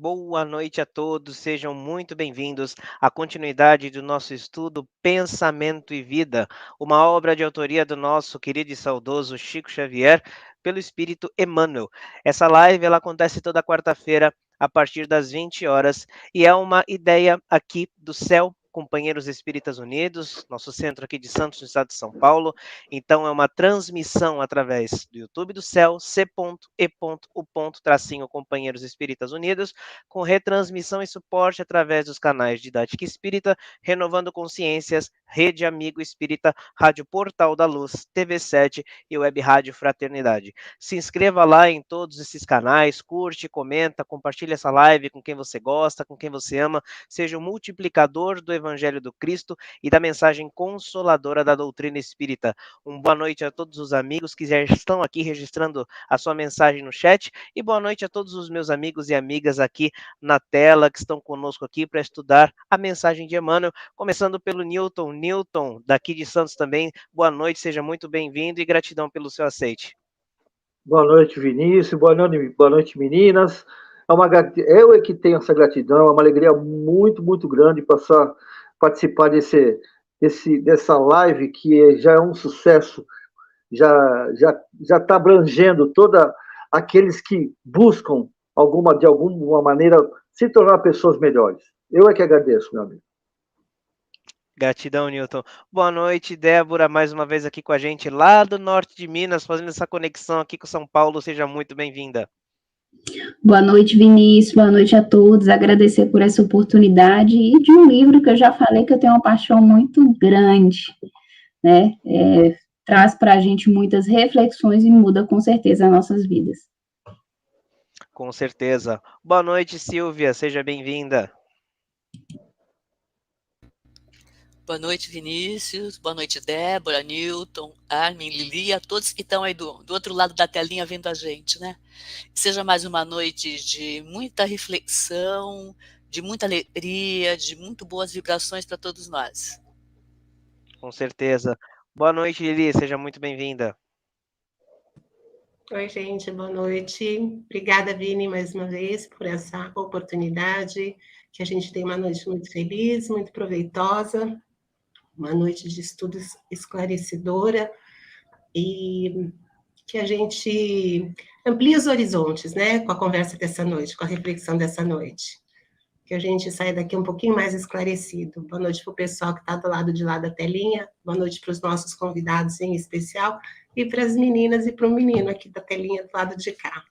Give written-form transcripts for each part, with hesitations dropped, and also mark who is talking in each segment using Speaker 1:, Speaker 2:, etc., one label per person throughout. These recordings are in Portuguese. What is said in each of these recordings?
Speaker 1: Boa noite a todos, sejam muito bem-vindos à continuidade do nosso estudo Pensamento e Vida, uma obra de autoria do nosso querido e saudoso Chico Xavier, pelo Espírito Emmanuel. Essa live ela acontece toda quarta-feira a partir das 20 horas e é uma ideia aqui do céu. Companheiros Espíritas Unidos, nosso centro aqui de Santos, no estado de São Paulo. Então, é uma transmissão através do YouTube do Céu, c.e.u.tracinho Companheiros Espíritas Unidos, com retransmissão e suporte através dos canais Didática Espírita, Renovando Consciências, Rede Amigo Espírita, Rádio Portal da Luz, TV7 e Web Rádio Fraternidade. Se inscreva lá em todos esses canais, curte, comenta, compartilhe essa live com quem você gosta, com quem você ama, seja o multiplicador do Evangelho do Cristo e da mensagem consoladora da doutrina espírita. Boa noite a todos os amigos que já estão aqui registrando a sua mensagem no chat e boa noite a todos os meus amigos e amigas aqui na tela que estão conosco aqui para estudar a mensagem de Emmanuel, começando pelo Newton. Newton, daqui de Santos também, boa noite, seja muito bem-vindo e gratidão pelo seu aceite.
Speaker 2: Boa noite, Vinícius. Boa noite, meninas. Eu é que tenho essa gratidão, é uma alegria muito, muito grande participar dessa live que já é um sucesso, já está abrangendo todos aqueles que buscam de alguma maneira se tornar pessoas melhores. Eu é que agradeço, meu amigo.
Speaker 1: Gratidão, Newton. Boa noite, Débora, mais uma vez aqui com a gente, lá do norte de Minas, fazendo essa conexão aqui com São Paulo. Seja muito bem-vinda.
Speaker 3: Boa noite, Vinícius. Boa noite a todos. Agradecer por essa oportunidade e de um livro que eu já falei que eu tenho uma paixão muito grande, né? Traz para a gente muitas reflexões e muda com certeza as nossas vidas.
Speaker 1: Com certeza. Boa noite, Silvia. Seja bem-vinda.
Speaker 4: Boa noite, Vinícius. Boa noite, Débora, Newton, Armin, Lili, a todos que estão aí do outro lado da telinha vendo a gente, né? Seja mais uma noite de muita reflexão, de muita alegria, de muito boas vibrações para todos nós.
Speaker 1: Com certeza. Boa noite, Lili. Seja muito bem-vinda.
Speaker 5: Oi, gente. Boa noite. Obrigada, Vini, mais uma vez, por essa oportunidade. Que a gente tenha uma noite muito feliz, muito proveitosa. Uma noite de estudo esclarecedora e que a gente amplie os horizontes, né, com a conversa dessa noite, com a reflexão dessa noite. Que a gente saia daqui um pouquinho mais esclarecido. Boa noite para o pessoal que está do lado de lá da telinha, boa noite para os nossos convidados em especial e para as meninas e para o menino aqui da telinha do lado de cá.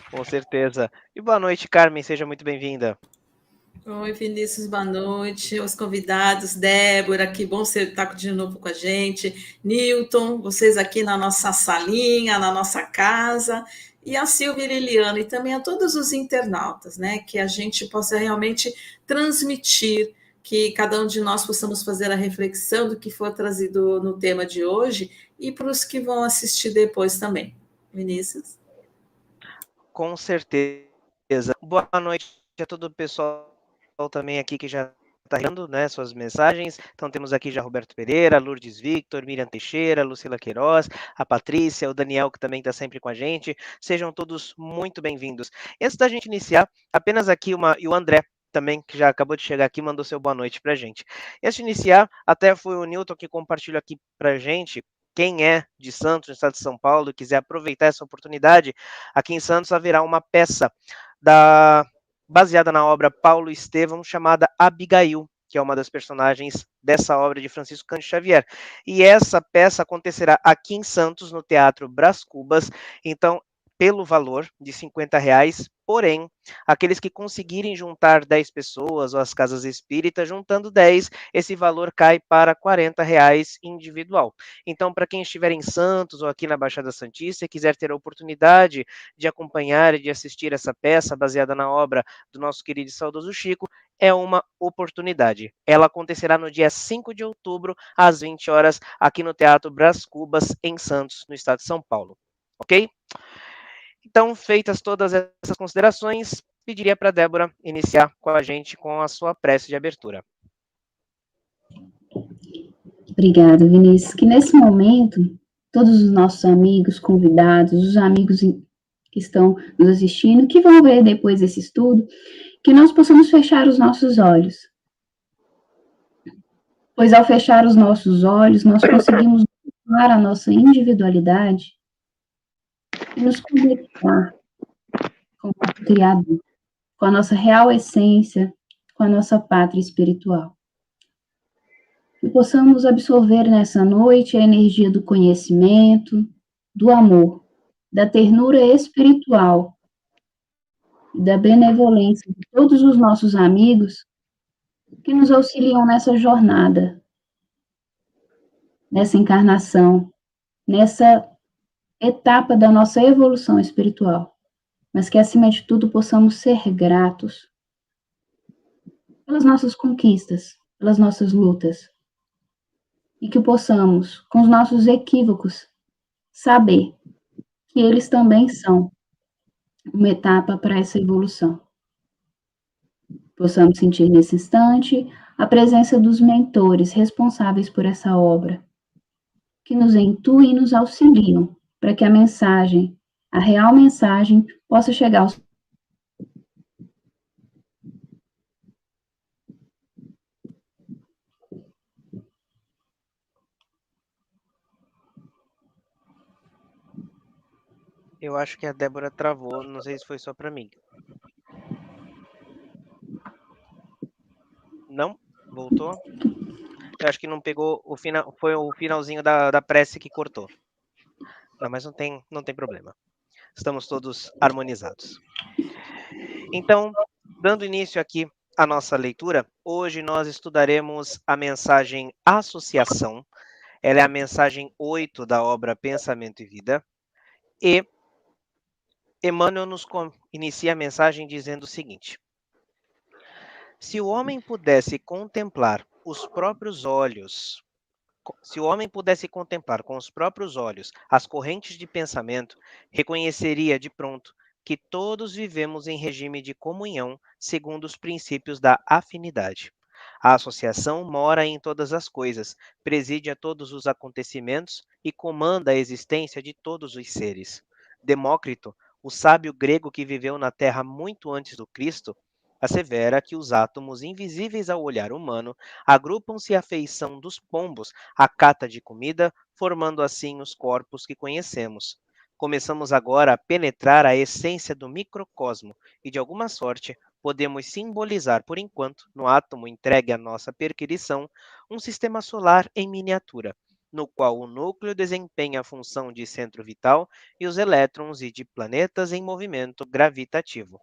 Speaker 1: Com certeza. E boa noite, Carmen, seja muito bem-vinda.
Speaker 6: Oi, Vinícius, boa noite. Os convidados, Débora, que bom você estar de novo com a gente. Newton, vocês aqui na nossa salinha, na nossa casa. E a Silvia e Liliana, e também a todos os internautas, né? Que a gente possa realmente transmitir, que cada um de nós possamos fazer a reflexão do que for trazido no tema de hoje e para os que vão assistir depois também. Vinícius?
Speaker 1: Com certeza. Boa noite a todo o pessoal também aqui que já está dando, né, suas mensagens. Então temos aqui já Roberto Pereira, Lourdes Victor, Miriam Teixeira, Lucila Queiroz, a Patrícia, o Daniel, que também está sempre com a gente. Sejam todos muito bem-vindos. Antes da gente iniciar, apenas aqui e o André também, que já acabou de chegar aqui, mandou seu boa noite para a gente. Antes de iniciar, até foi o Newton que compartilhou aqui para a gente. Quem é de Santos, no estado de São Paulo, e quiser aproveitar essa oportunidade, aqui em Santos haverá uma peça baseada na obra Paulo Estevão, chamada Abigail, que é uma das personagens dessa obra de Francisco Cândido Xavier. E essa peça acontecerá aqui em Santos, no Teatro Brás Cubas, então, pelo valor de R$50, porém, aqueles que conseguirem juntar 10 pessoas ou as casas espíritas, juntando 10, esse valor cai para R$40 individual. Então, para quem estiver em Santos ou aqui na Baixada Santista e quiser ter a oportunidade de acompanhar e de assistir essa peça baseada na obra do nosso querido e saudoso Chico, é uma oportunidade. Ela acontecerá no dia 5 de outubro, às 20 horas, aqui no Teatro Brás Cubas, em Santos, no estado de São Paulo. Ok? Então, feitas todas essas considerações, pediria para a Débora iniciar com a gente com a sua prece de abertura.
Speaker 3: Obrigada, Vinícius. Que nesse momento, todos os nossos amigos, convidados, os amigos que estão nos assistindo, que vão ver depois esse estudo, que nós possamos fechar os nossos olhos. Pois ao fechar os nossos olhos, nós conseguimos dominar a nossa individualidade e nos conectar com o nosso Criador, com a nossa real essência, com a nossa pátria espiritual. Que possamos absorver nessa noite a energia do conhecimento, do amor, da ternura espiritual e da benevolência de todos os nossos amigos que nos auxiliam nessa jornada, nessa encarnação, nessa etapa da nossa evolução espiritual, mas que, acima de tudo, possamos ser gratos pelas nossas conquistas, pelas nossas lutas, e que possamos, com os nossos equívocos, saber que eles também são uma etapa para essa evolução. Possamos sentir nesse instante a presença dos mentores responsáveis por essa obra, que nos intuem e nos auxiliam para que a mensagem, a real mensagem, possa chegar aos
Speaker 1: Eu acho que a Débora travou, não sei se foi só para mim. Não? Voltou? Eu acho que não pegou o final, foi o finalzinho da prece que cortou. Não, mas não tem problema. Estamos todos harmonizados. Então, dando início aqui à nossa leitura, hoje nós estudaremos a mensagem Associação. Ela é a mensagem 8 da obra Pensamento e Vida. E Emmanuel nos inicia a mensagem dizendo o seguinte: se o homem pudesse contemplar os próprios olhos, se o homem pudesse contemplar com os próprios olhos as correntes de pensamento, reconheceria de pronto que todos vivemos em regime de comunhão segundo os princípios da afinidade. A associação mora em todas as coisas, preside a todos os acontecimentos e comanda a existência de todos os seres. Demócrito, o sábio grego que viveu na Terra muito antes do Cristo, assevera que os átomos invisíveis ao olhar humano agrupam-se à feição dos pombos à cata de comida, formando assim os corpos que conhecemos. Começamos agora a penetrar a essência do microcosmo e, de alguma sorte, podemos simbolizar, por enquanto, no átomo entregue à nossa perquirição, um sistema solar em miniatura, no qual o núcleo desempenha a função de centro vital e os elétrons e de planetas em movimento gravitativo.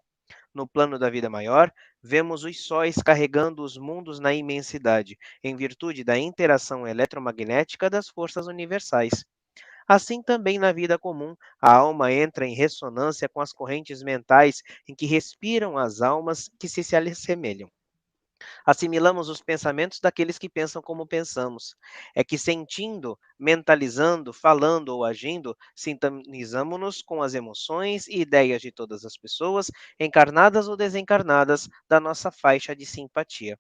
Speaker 1: No plano da vida maior, vemos os sóis carregando os mundos na imensidade, em virtude da interação eletromagnética das forças universais. Assim também na vida comum, a alma entra em ressonância com as correntes mentais em que respiram as almas que se assemelham. Assimilamos os pensamentos daqueles que pensam como pensamos. É que sentindo, mentalizando, falando ou agindo, sintonizamos-nos com as emoções e ideias de todas as pessoas, encarnadas ou desencarnadas, da nossa faixa de simpatia.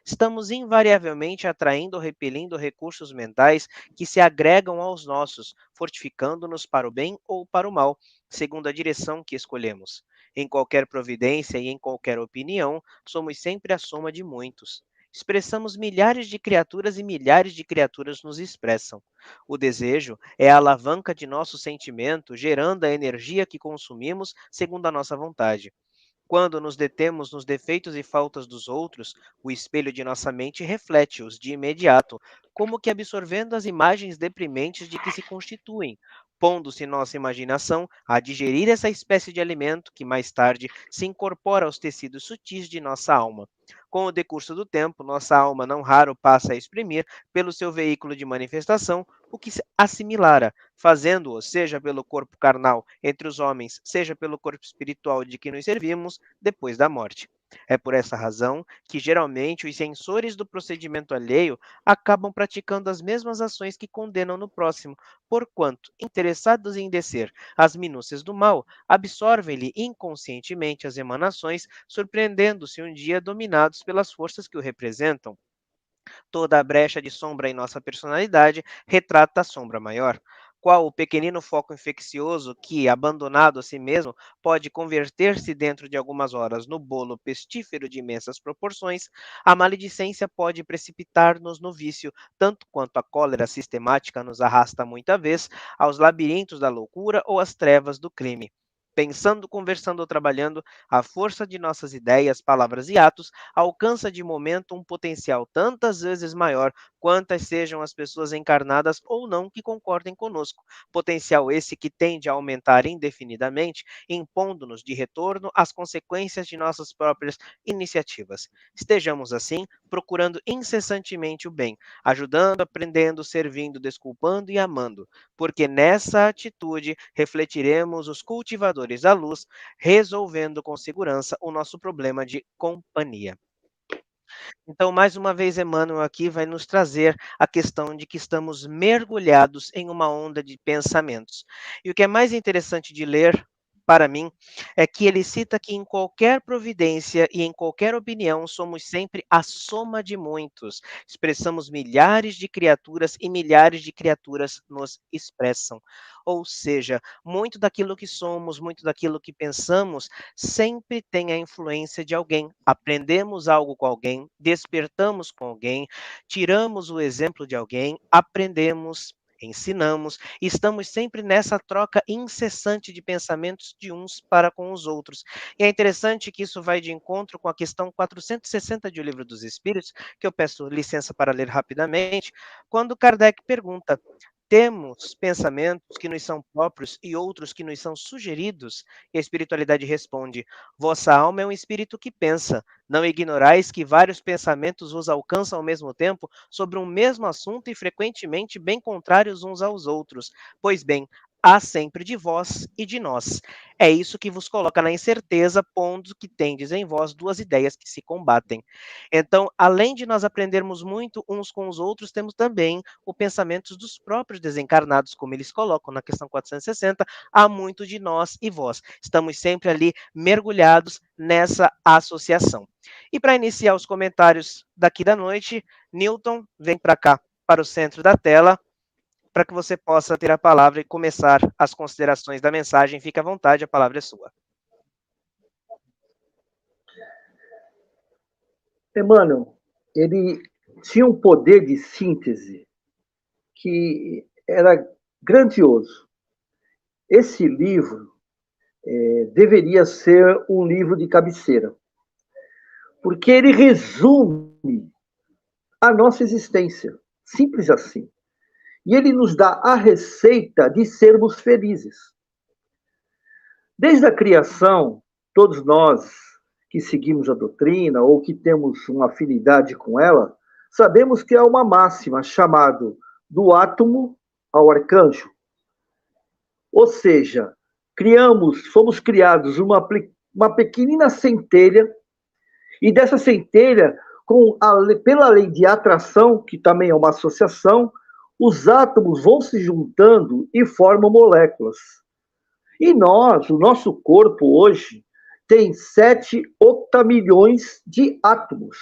Speaker 1: Estamos invariavelmente atraindo ou repelindo recursos mentais que se agregam aos nossos, fortificando-nos para o bem ou para o mal, segundo a direção que escolhemos. Em qualquer providência e em qualquer opinião, somos sempre a soma de muitos. Expressamos milhares de criaturas e milhares de criaturas nos expressam. O desejo é a alavanca de nosso sentimento, gerando a energia que consumimos segundo a nossa vontade. Quando nos detemos nos defeitos e faltas dos outros, o espelho de nossa mente reflete-os de imediato, como que absorvendo as imagens deprimentes de que se constituem, pondo-se nossa imaginação a digerir essa espécie de alimento que mais tarde se incorpora aos tecidos sutis de nossa alma. Com o decurso do tempo, nossa alma não raro passa a exprimir, pelo seu veículo de manifestação, o que se assimilara, fazendo-o, seja pelo corpo carnal entre os homens, seja pelo corpo espiritual de que nos servimos, depois da morte. É por essa razão que, geralmente, os censores do procedimento alheio acabam praticando as mesmas ações que condenam no próximo, porquanto, interessados em descer às minúcias do mal, absorvem-lhe inconscientemente as emanações, surpreendendo-se um dia dominados pelas forças que o representam. Toda a brecha de sombra em nossa personalidade retrata a sombra maior. qual o pequenino foco infeccioso que, abandonado a si mesmo, pode converter-se dentro de algumas horas no bolo pestífero de imensas proporções, a maledicência pode precipitar-nos no vício, tanto quanto a cólera sistemática nos arrasta muita vez aos labirintos da loucura ou às trevas do crime. Pensando, conversando ou trabalhando, a força de nossas ideias, palavras e atos alcança de momento um potencial tantas vezes maior quantas sejam as pessoas encarnadas ou não que concordem conosco. Potencial esse que tende a aumentar indefinidamente, impondo-nos de retorno as consequências de nossas próprias iniciativas. Estejamos, assim, procurando incessantemente o bem, ajudando, aprendendo, servindo, desculpando e amando, porque nessa atitude refletiremos os cultivadores da luz, resolvendo com segurança o nosso problema de companhia. Então, mais uma vez, Emmanuel aqui vai nos trazer a questão de que estamos mergulhados em uma onda de pensamentos. E o que é mais interessante de ler, para mim, é que ele cita que em qualquer providência e em qualquer opinião somos sempre a soma de muitos. Expressamos milhares de criaturas e milhares de criaturas nos expressam. Ou seja, muito daquilo que somos, muito daquilo que pensamos, sempre tem a influência de alguém. Aprendemos algo com alguém, despertamos com alguém, tiramos o exemplo de alguém, aprendemos, ensinamos, e estamos sempre nessa troca incessante de pensamentos de uns para com os outros. E é interessante que isso vai de encontro com a questão 460 de O Livro dos Espíritos, que eu peço licença para ler rapidamente, quando Kardec pergunta: temos pensamentos que nos são próprios e outros que nos são sugeridos? E a espiritualidade responde: vossa alma é um espírito que pensa. Não ignorais que vários pensamentos vos alcançam ao mesmo tempo sobre um mesmo assunto e frequentemente bem contrários uns aos outros. Pois bem, há sempre de vós e de nós. É isso que vos coloca na incerteza, pondo que tendes em vós duas ideias que se combatem. Então, além de nós aprendermos muito uns com os outros, temos também os pensamentos dos próprios desencarnados, como eles colocam na questão 460, há muito de nós e vós. Estamos sempre ali mergulhados nessa associação. E para iniciar os comentários daqui da noite, Newton, vem para cá, para o centro da tela, para que você possa ter a palavra e começar as considerações da mensagem. Fique à vontade, a palavra é sua.
Speaker 2: Emmanuel, ele tinha um poder de síntese que era grandioso. Esse livro deveria ser um livro de cabeceira, porque ele resume a nossa existência, simples assim. E ele nos dá a receita de sermos felizes. Desde a criação, todos nós que seguimos a doutrina ou que temos uma afinidade com ela, sabemos que há uma máxima chamada do átomo ao arcanjo. Ou seja, fomos criados uma pequenina centelha, e dessa centelha, pela lei de atração, que também é uma associação, os átomos vão se juntando e formam moléculas. E o nosso corpo hoje, tem 7 octamilhões de átomos,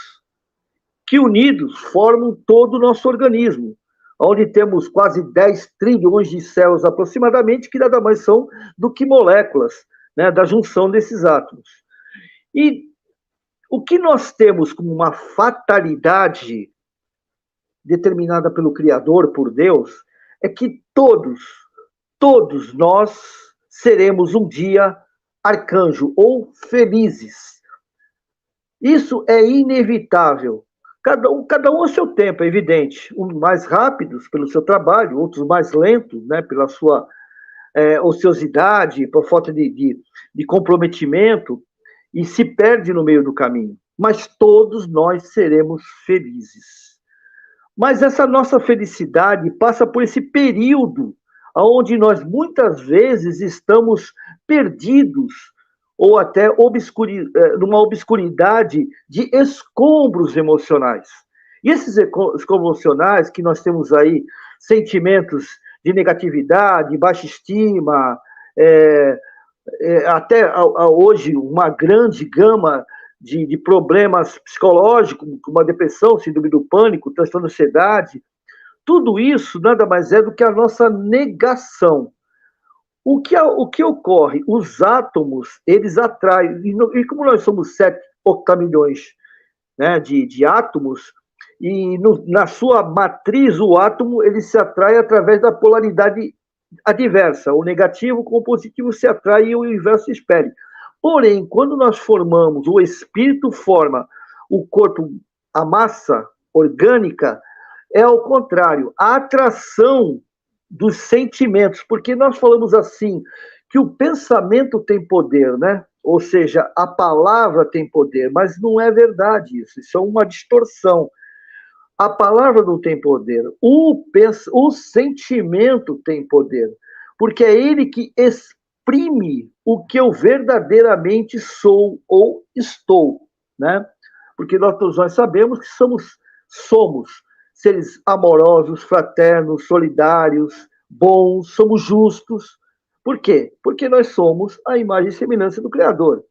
Speaker 2: que unidos formam todo o nosso organismo, onde temos quase 10 trilhões de células aproximadamente, que nada mais são do que moléculas, né, da junção desses átomos. E o que nós temos como uma fatalidade determinada pelo Criador, por Deus, é que todos nós seremos um dia arcanjo ou felizes. Isso é inevitável. Cada um a seu tempo, é evidente. Uns mais rápidos pelo seu trabalho, outros mais lentos, né, pela sua ociosidade, por falta de comprometimento, e se perde no meio do caminho. Mas todos nós seremos felizes. Mas essa nossa felicidade passa por esse período onde nós muitas vezes estamos perdidos ou até numa obscuridade de escombros emocionais. E esses escombros emocionais que nós temos aí, sentimentos de negatividade, baixa estima, até hoje uma grande gama de problemas psicológicos, como a depressão, síndrome do pânico, transtorno de ansiedade, tudo isso nada mais é do que a nossa negação. O que ocorre? Os átomos, eles atraem, e como nós somos 7 octamilhões, né, de átomos, e na sua matriz, o átomo ele se atrai através da polaridade adversa. O negativo com o positivo se atrai e o inverso se espere. Porém, quando nós formamos, o espírito forma o corpo, a massa orgânica, é ao contrário, a atração dos sentimentos, porque nós falamos assim, que o pensamento tem poder, né? Ou seja, a palavra tem poder, mas não é verdade isso, isso é uma distorção. A palavra não tem poder, o sentimento tem poder, porque é ele que exprime o que eu verdadeiramente sou ou estou, né? Porque nós sabemos que somos seres amorosos, fraternos, solidários, bons, somos justos. Por quê? Porque nós somos a imagem e semelhança do Criador.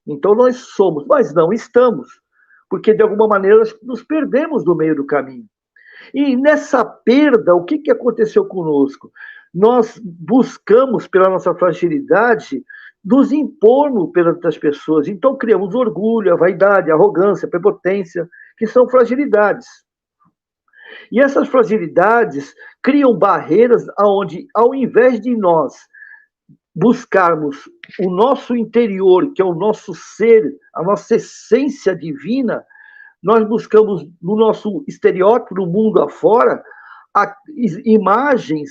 Speaker 2: Então nós somos, mas não estamos, porque de alguma maneira nós nos perdemos no meio do caminho. E nessa perda, o que aconteceu conosco? Nós buscamos, pela nossa fragilidade, nos impor perante as pessoas. Então criamos orgulho, a vaidade, a arrogância, a prepotência, que são fragilidades. E essas fragilidades criam barreiras onde, ao invés de nós buscarmos o nosso interior, que é o nosso ser, a nossa essência divina, nós buscamos no nosso estereótipo, no mundo afora, imagens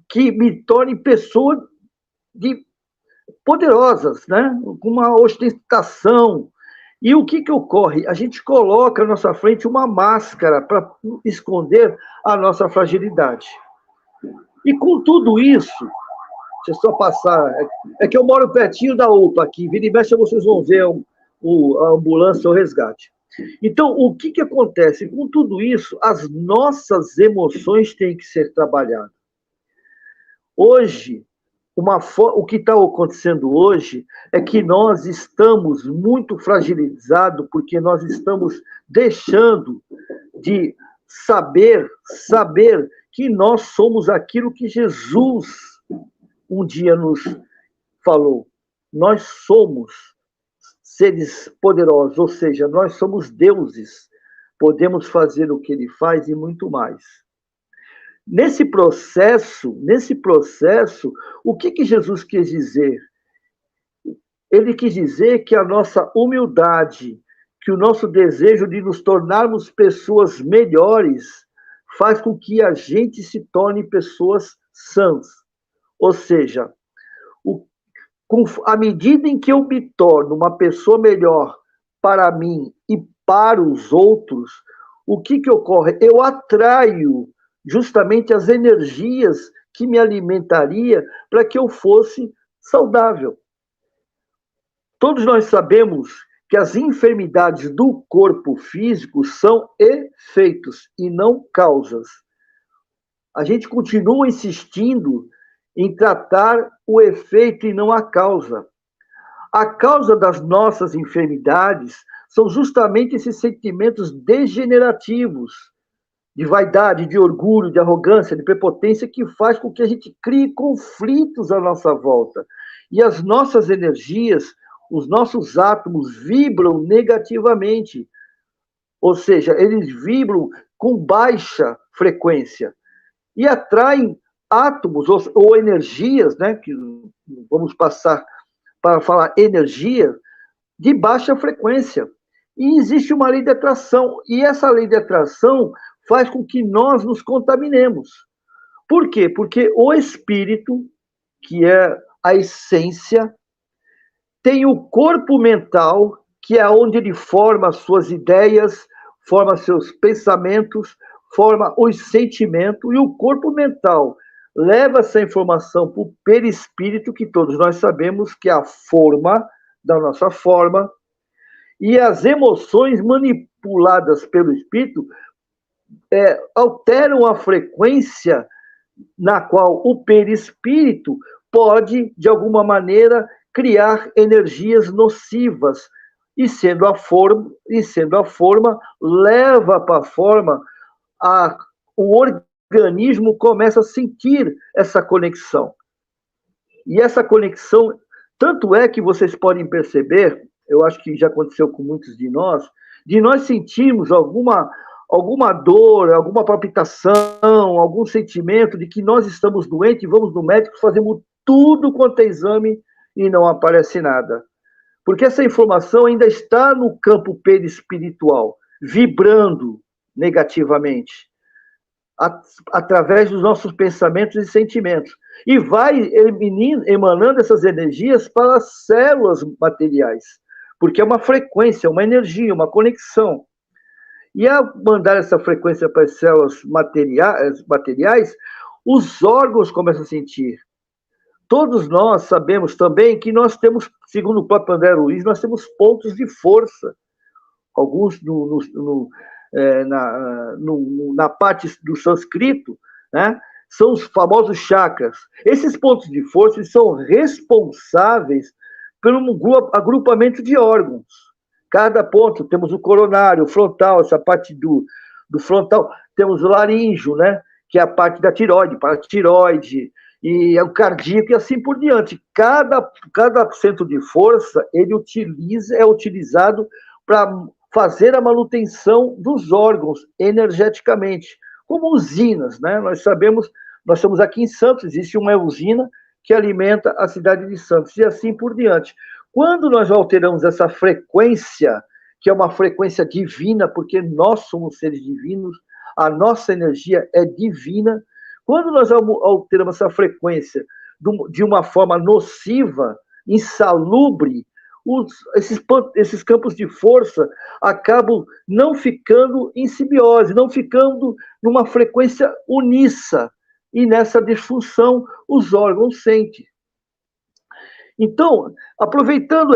Speaker 2: que me tornem pessoas poderosas, né? Com uma ostentação. E o que ocorre? A gente coloca à nossa frente uma máscara para esconder a nossa fragilidade. E com tudo isso, deixa eu só passar, é que eu moro pertinho da UPA aqui, vira e mexe vocês vão ver a ambulância, o resgate. Então, o que acontece? Com tudo isso, as nossas emoções têm que ser trabalhadas. Hoje, o que está acontecendo hoje é que nós estamos muito fragilizados porque nós estamos deixando de saber que nós somos aquilo que Jesus um dia nos falou. Nós somos seres poderosos, ou seja, nós somos deuses. Podemos fazer o que ele faz e muito mais. Nesse processo, o que Jesus quis dizer? Ele quis dizer que a nossa humildade, que o nosso desejo de nos tornarmos pessoas melhores, faz com que a gente se torne pessoas sãs. Ou seja, à medida em que eu me torno uma pessoa melhor para mim e para os outros, o que ocorre? Eu atraio justamente as energias que me alimentaria para que eu fosse saudável. Todos nós sabemos que as enfermidades do corpo físico são efeitos e não causas. A gente continua insistindo em tratar o efeito e não a causa. A causa das nossas enfermidades são justamente esses sentimentos degenerativos, de vaidade, de orgulho, de arrogância, de prepotência, que faz com que a gente crie conflitos à nossa volta. E as nossas energias, os nossos átomos vibram negativamente. Ou seja, eles vibram com baixa frequência. E atraem átomos ou energias, né, que vamos passar para falar energia, de baixa frequência. E existe uma lei de atração. E essa lei de atração faz com que nós nos contaminemos. Por quê? Porque o espírito, que é a essência, tem o corpo mental, que é onde ele forma as suas ideias, forma seus pensamentos, forma os sentimentos, e o corpo mental leva essa informação para o perispírito, que todos nós sabemos que é a forma da nossa forma, e as emoções manipuladas pelo espírito alteram a frequência na qual o perispírito pode, de alguma maneira, criar energias nocivas, e sendo a forma, leva para a forma o organismo organismo começa a sentir essa conexão. E essa conexão, tanto é que vocês podem perceber, eu acho que já aconteceu com muitos de nós sentirmos alguma dor, alguma palpitação, algum sentimento de que nós estamos doentes e vamos no médico, fazemos tudo quanto é exame e não aparece nada. Porque essa informação ainda está no campo perispiritual, vibrando negativamente, através dos nossos pensamentos e sentimentos. E vai emanando essas energias para as células materiais, porque é uma frequência, uma energia, uma conexão. E ao mandar essa frequência para as células materiais, os órgãos começam a sentir. Todos nós sabemos também que nós temos, segundo o próprio André Luiz, nós temos pontos de força. Alguns na parte do sânscrito, né, são os famosos chakras. Esses pontos de força são responsáveis pelo agrupamento de órgãos. Cada ponto, temos o coronário, o frontal, essa parte do frontal, temos o laríngeo, né, que é a parte da tireoide, paratireoide, e o cardíaco e assim por diante. Cada centro de força, ele é utilizado para fazer a manutenção dos órgãos energeticamente, como usinas, né? Nós sabemos, nós estamos aqui em Santos, existe uma usina que alimenta a cidade de Santos, e assim por diante. Quando nós alteramos essa frequência, que é uma frequência divina, porque nós somos seres divinos, a nossa energia é divina, quando nós alteramos essa frequência de uma forma nociva, insalubre, esses campos de força acabam não ficando em simbiose, não ficando numa frequência unissa, e nessa disfunção os órgãos sentem. Então, aproveitando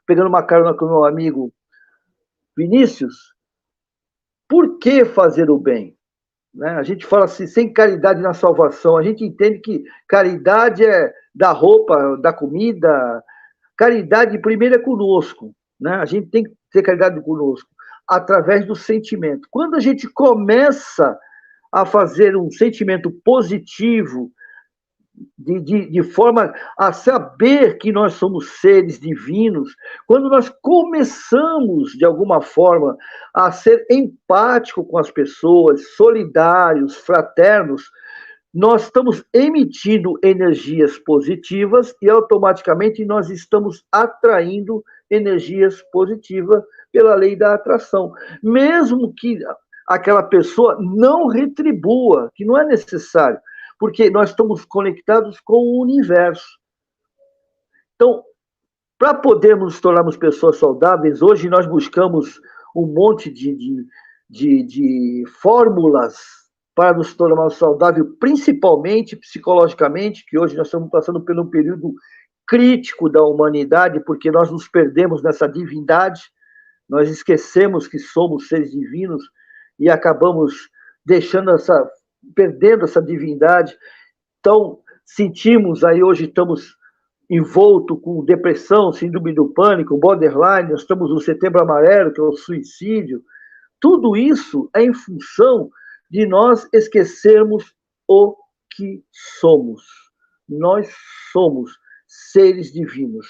Speaker 2: pegando uma carona com o meu amigo Vinícius, por que fazer o bem? Né? A gente fala assim, sem caridade na salvação, a gente entende que caridade é da roupa, da comida, caridade primeiro é conosco, né? A gente tem que ter caridade conosco, através do sentimento. Quando a gente começa a fazer um sentimento positivo, de forma a saber que nós somos seres divinos, quando nós começamos, de alguma forma, a ser empático com as pessoas, solidários, fraternos, nós estamos emitindo energias positivas e automaticamente nós estamos atraindo energias positivas pela lei da atração. Mesmo que aquela pessoa não retribua, que não é necessário, porque nós estamos conectados com o universo. Então, para podermos nos tornarmos pessoas saudáveis, hoje nós buscamos um monte de fórmulas para nos tornarmos saudáveis, principalmente psicologicamente, que hoje nós estamos passando por um período crítico da humanidade, porque nós nos perdemos nessa divindade, nós esquecemos que somos seres divinos e acabamos perdendo essa divindade. Então, sentimos aí, hoje estamos envolto com depressão, síndrome do pânico, borderline, nós estamos no Setembro Amarelo, que é o suicídio. Tudo isso é em função de nós esquecermos o que somos. Nós somos seres divinos,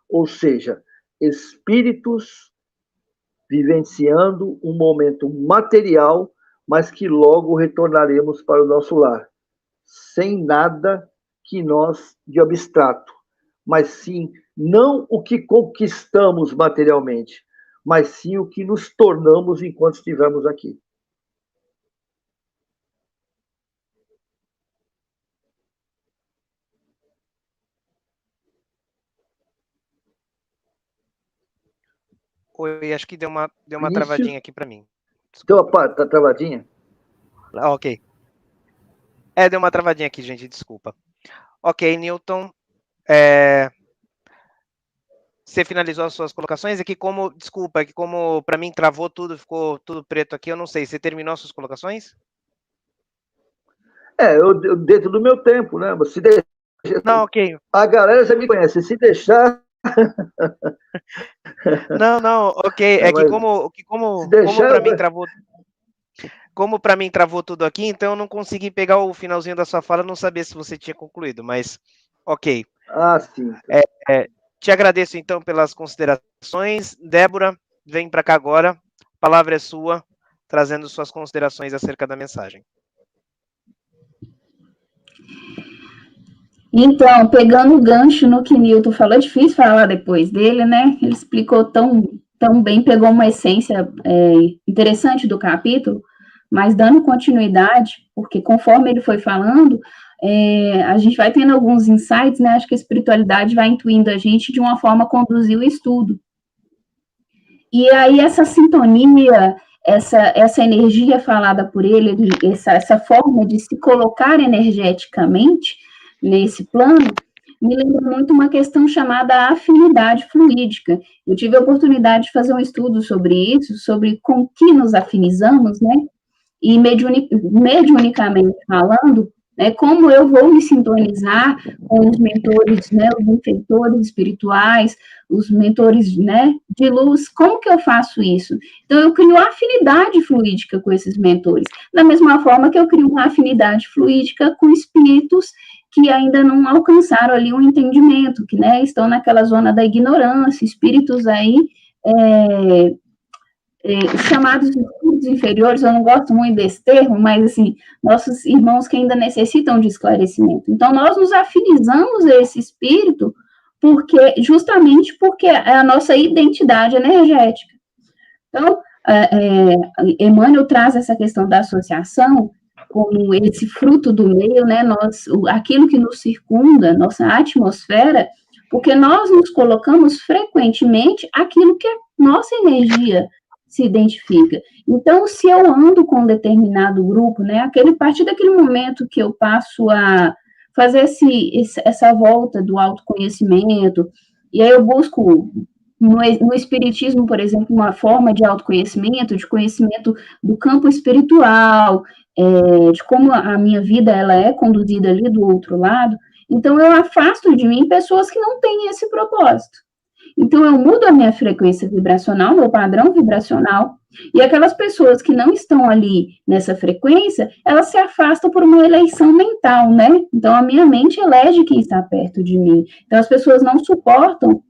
Speaker 2: ou seja, espíritos vivenciando um momento material, mas que logo retornaremos para o nosso lar, sem nada que nós de abstrato, mas sim, não o que conquistamos materialmente, mas sim o que nos tornamos enquanto estivermos aqui.
Speaker 1: Oi, acho que deu uma travadinha aqui para mim.
Speaker 2: Deu uma travadinha?
Speaker 1: Ok. Deu uma travadinha aqui, gente, desculpa. Ok, Newton. Você finalizou as suas colocações? Desculpa, como para mim travou tudo, ficou tudo preto aqui, eu não sei. Você terminou as suas colocações?
Speaker 2: Eu dentro do meu tempo, né? Se deixar,
Speaker 1: não, ok.
Speaker 2: A galera já me conhece, se deixar...
Speaker 1: Não, ok. Que como para mim travou... como para mim travou tudo aqui, então eu não consegui pegar o finalzinho da sua fala, não sabia se você tinha concluído, mas ok.
Speaker 2: Ah, sim.
Speaker 1: Te agradeço então pelas considerações. Débora, vem para cá agora, a palavra é sua, trazendo suas considerações acerca da mensagem.
Speaker 3: Então, pegando o gancho no que Newton falou, é difícil falar depois dele, né? Ele explicou tão bem, pegou uma essência interessante do capítulo, mas dando continuidade, porque conforme ele foi falando, a gente vai tendo alguns insights, né? Acho que a espiritualidade vai intuindo a gente de uma forma a conduzir o estudo. E aí essa sintonia, essa energia falada por ele, essa forma de se colocar energeticamente nesse plano, me lembra muito uma questão chamada afinidade fluídica. Eu tive a oportunidade de fazer um estudo sobre isso, sobre com que nos afinizamos, né? E mediunicamente falando, né, como eu vou me sintonizar com os mentores, né, os benfeitores espirituais, os mentores, né, de luz, como que eu faço isso? Então, eu crio afinidade fluídica com esses mentores, da mesma forma que eu crio uma afinidade fluídica com espíritos que ainda não alcançaram ali um entendimento, que, né, estão naquela zona da ignorância, espíritos aí, chamados de espíritos inferiores, eu não gosto muito desse termo, mas, assim, nossos irmãos que ainda necessitam de esclarecimento. Então, nós nos afinizamos a esse espírito justamente porque é a nossa identidade energética. Então, Emmanuel traz essa questão da associação como esse fruto do meio, né, aquilo que nos circunda, nossa atmosfera, porque nós nos colocamos frequentemente aquilo que a nossa energia se identifica. Então, se eu ando com um determinado grupo, né, a partir daquele momento que eu passo a fazer essa volta do autoconhecimento, e aí eu busco no espiritismo, por exemplo, uma forma de autoconhecimento, de conhecimento do campo espiritual, de como a minha vida ela é conduzida ali do outro lado, então eu afasto de mim pessoas que não têm esse propósito. Então, eu mudo a minha frequência vibracional, meu padrão vibracional, e aquelas pessoas que não estão ali nessa frequência, elas se afastam por uma eleição mental, né? Então, a minha mente elege quem está perto de mim. Então, as pessoas não suportam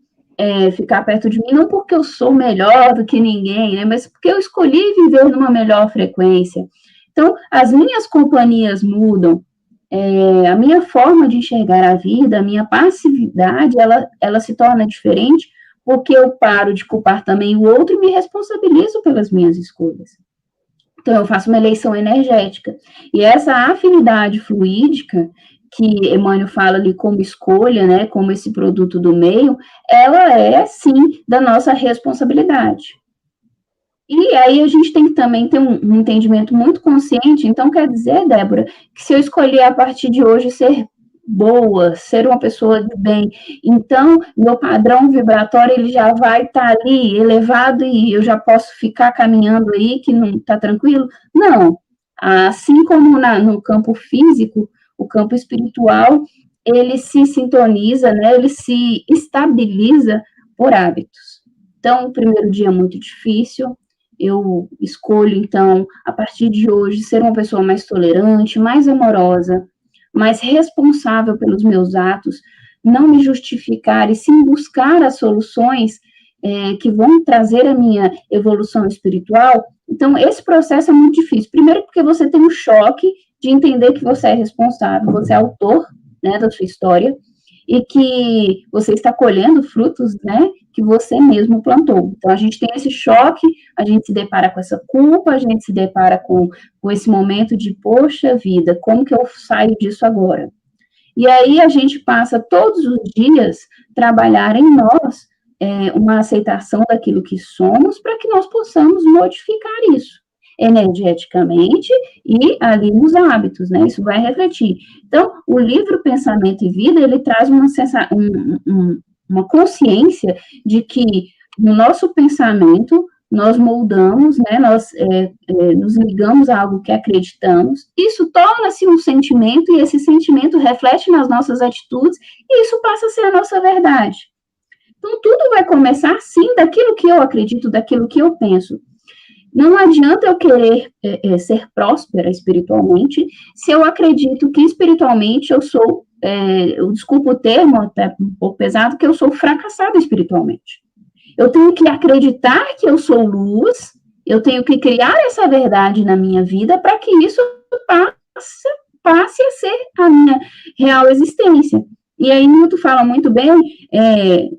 Speaker 3: ficar perto de mim, não porque eu sou melhor do que ninguém, né? Mas porque eu escolhi viver numa melhor frequência. Então, as minhas companhias mudam, a minha forma de enxergar a vida, a minha passividade, ela se torna diferente, porque eu paro de culpar também o outro e me responsabilizo pelas minhas escolhas. Então, eu faço uma eleição energética. E essa afinidade fluídica, que Emmanuel fala ali como escolha, né, como esse produto do meio, ela é, sim, da nossa responsabilidade. E aí a gente tem que também ter um entendimento muito consciente. Então, quer dizer, Débora, que se eu escolher a partir de hoje ser boa, ser uma pessoa de bem, então meu padrão vibratório ele já vai estar ali elevado e eu já posso ficar caminhando aí que não está tranquilo? Não. Assim como no campo físico, o campo espiritual, ele se sintoniza, né, ele se estabiliza por hábitos. Então, o primeiro dia é muito difícil, eu escolho, então, a partir de hoje, ser uma pessoa mais tolerante, mais amorosa, mais responsável pelos meus atos, não me justificar e sim buscar as soluções que vão trazer a minha evolução espiritual. Então, esse processo é muito difícil. Primeiro, porque você tem um choque de entender que você é responsável, você é autor, né, da sua história, e que você está colhendo frutos, né, que você mesmo plantou. Então, a gente tem esse choque, a gente se depara com essa culpa, a gente se depara com esse momento de, poxa vida, como que eu saio disso agora? E aí a gente passa todos os dias trabalhar em nós uma aceitação daquilo que somos para que nós possamos modificar isso energeticamente e ali nos hábitos, né? Isso vai refletir. Então, o livro Pensamento e Vida, ele traz uma consciência de que no nosso pensamento nós moldamos, né? Nós nos ligamos a algo que acreditamos, isso torna-se um sentimento e esse sentimento reflete nas nossas atitudes e isso passa a ser a nossa verdade. Então, tudo vai começar, sim, daquilo que eu acredito, daquilo que eu penso. Não adianta eu querer ser próspera espiritualmente se eu acredito que espiritualmente eu sou, desculpa o termo, até um pouco pesado, que eu sou fracassada espiritualmente. Eu tenho que acreditar que eu sou luz, eu tenho que criar essa verdade na minha vida para que isso passe a ser a minha real existência. E aí, Newton fala muito bem,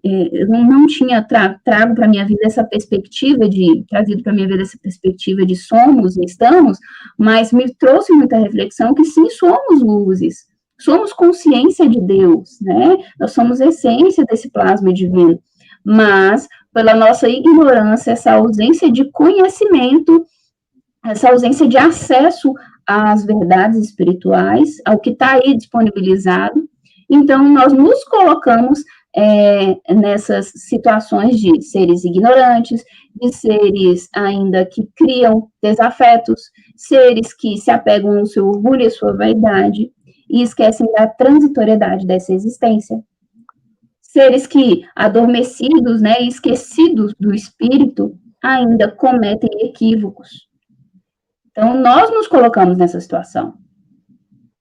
Speaker 3: eu não tinha trago para a minha vida essa perspectiva trazido para a minha vida essa perspectiva de somos e estamos, mas me trouxe muita reflexão que sim, somos luzes, somos consciência de Deus, né? Nós somos essência desse plasma divino, mas pela nossa ignorância, essa ausência de conhecimento, essa ausência de acesso às verdades espirituais, ao que está aí disponibilizado, então nós nos colocamos nessas situações de seres ignorantes, de seres ainda que criam desafetos, seres que se apegam ao seu orgulho e à sua vaidade, e esquecem da transitoriedade dessa existência. Seres que, adormecidos, né, esquecidos do espírito, ainda cometem equívocos. Então, nós nos colocamos nessa situação.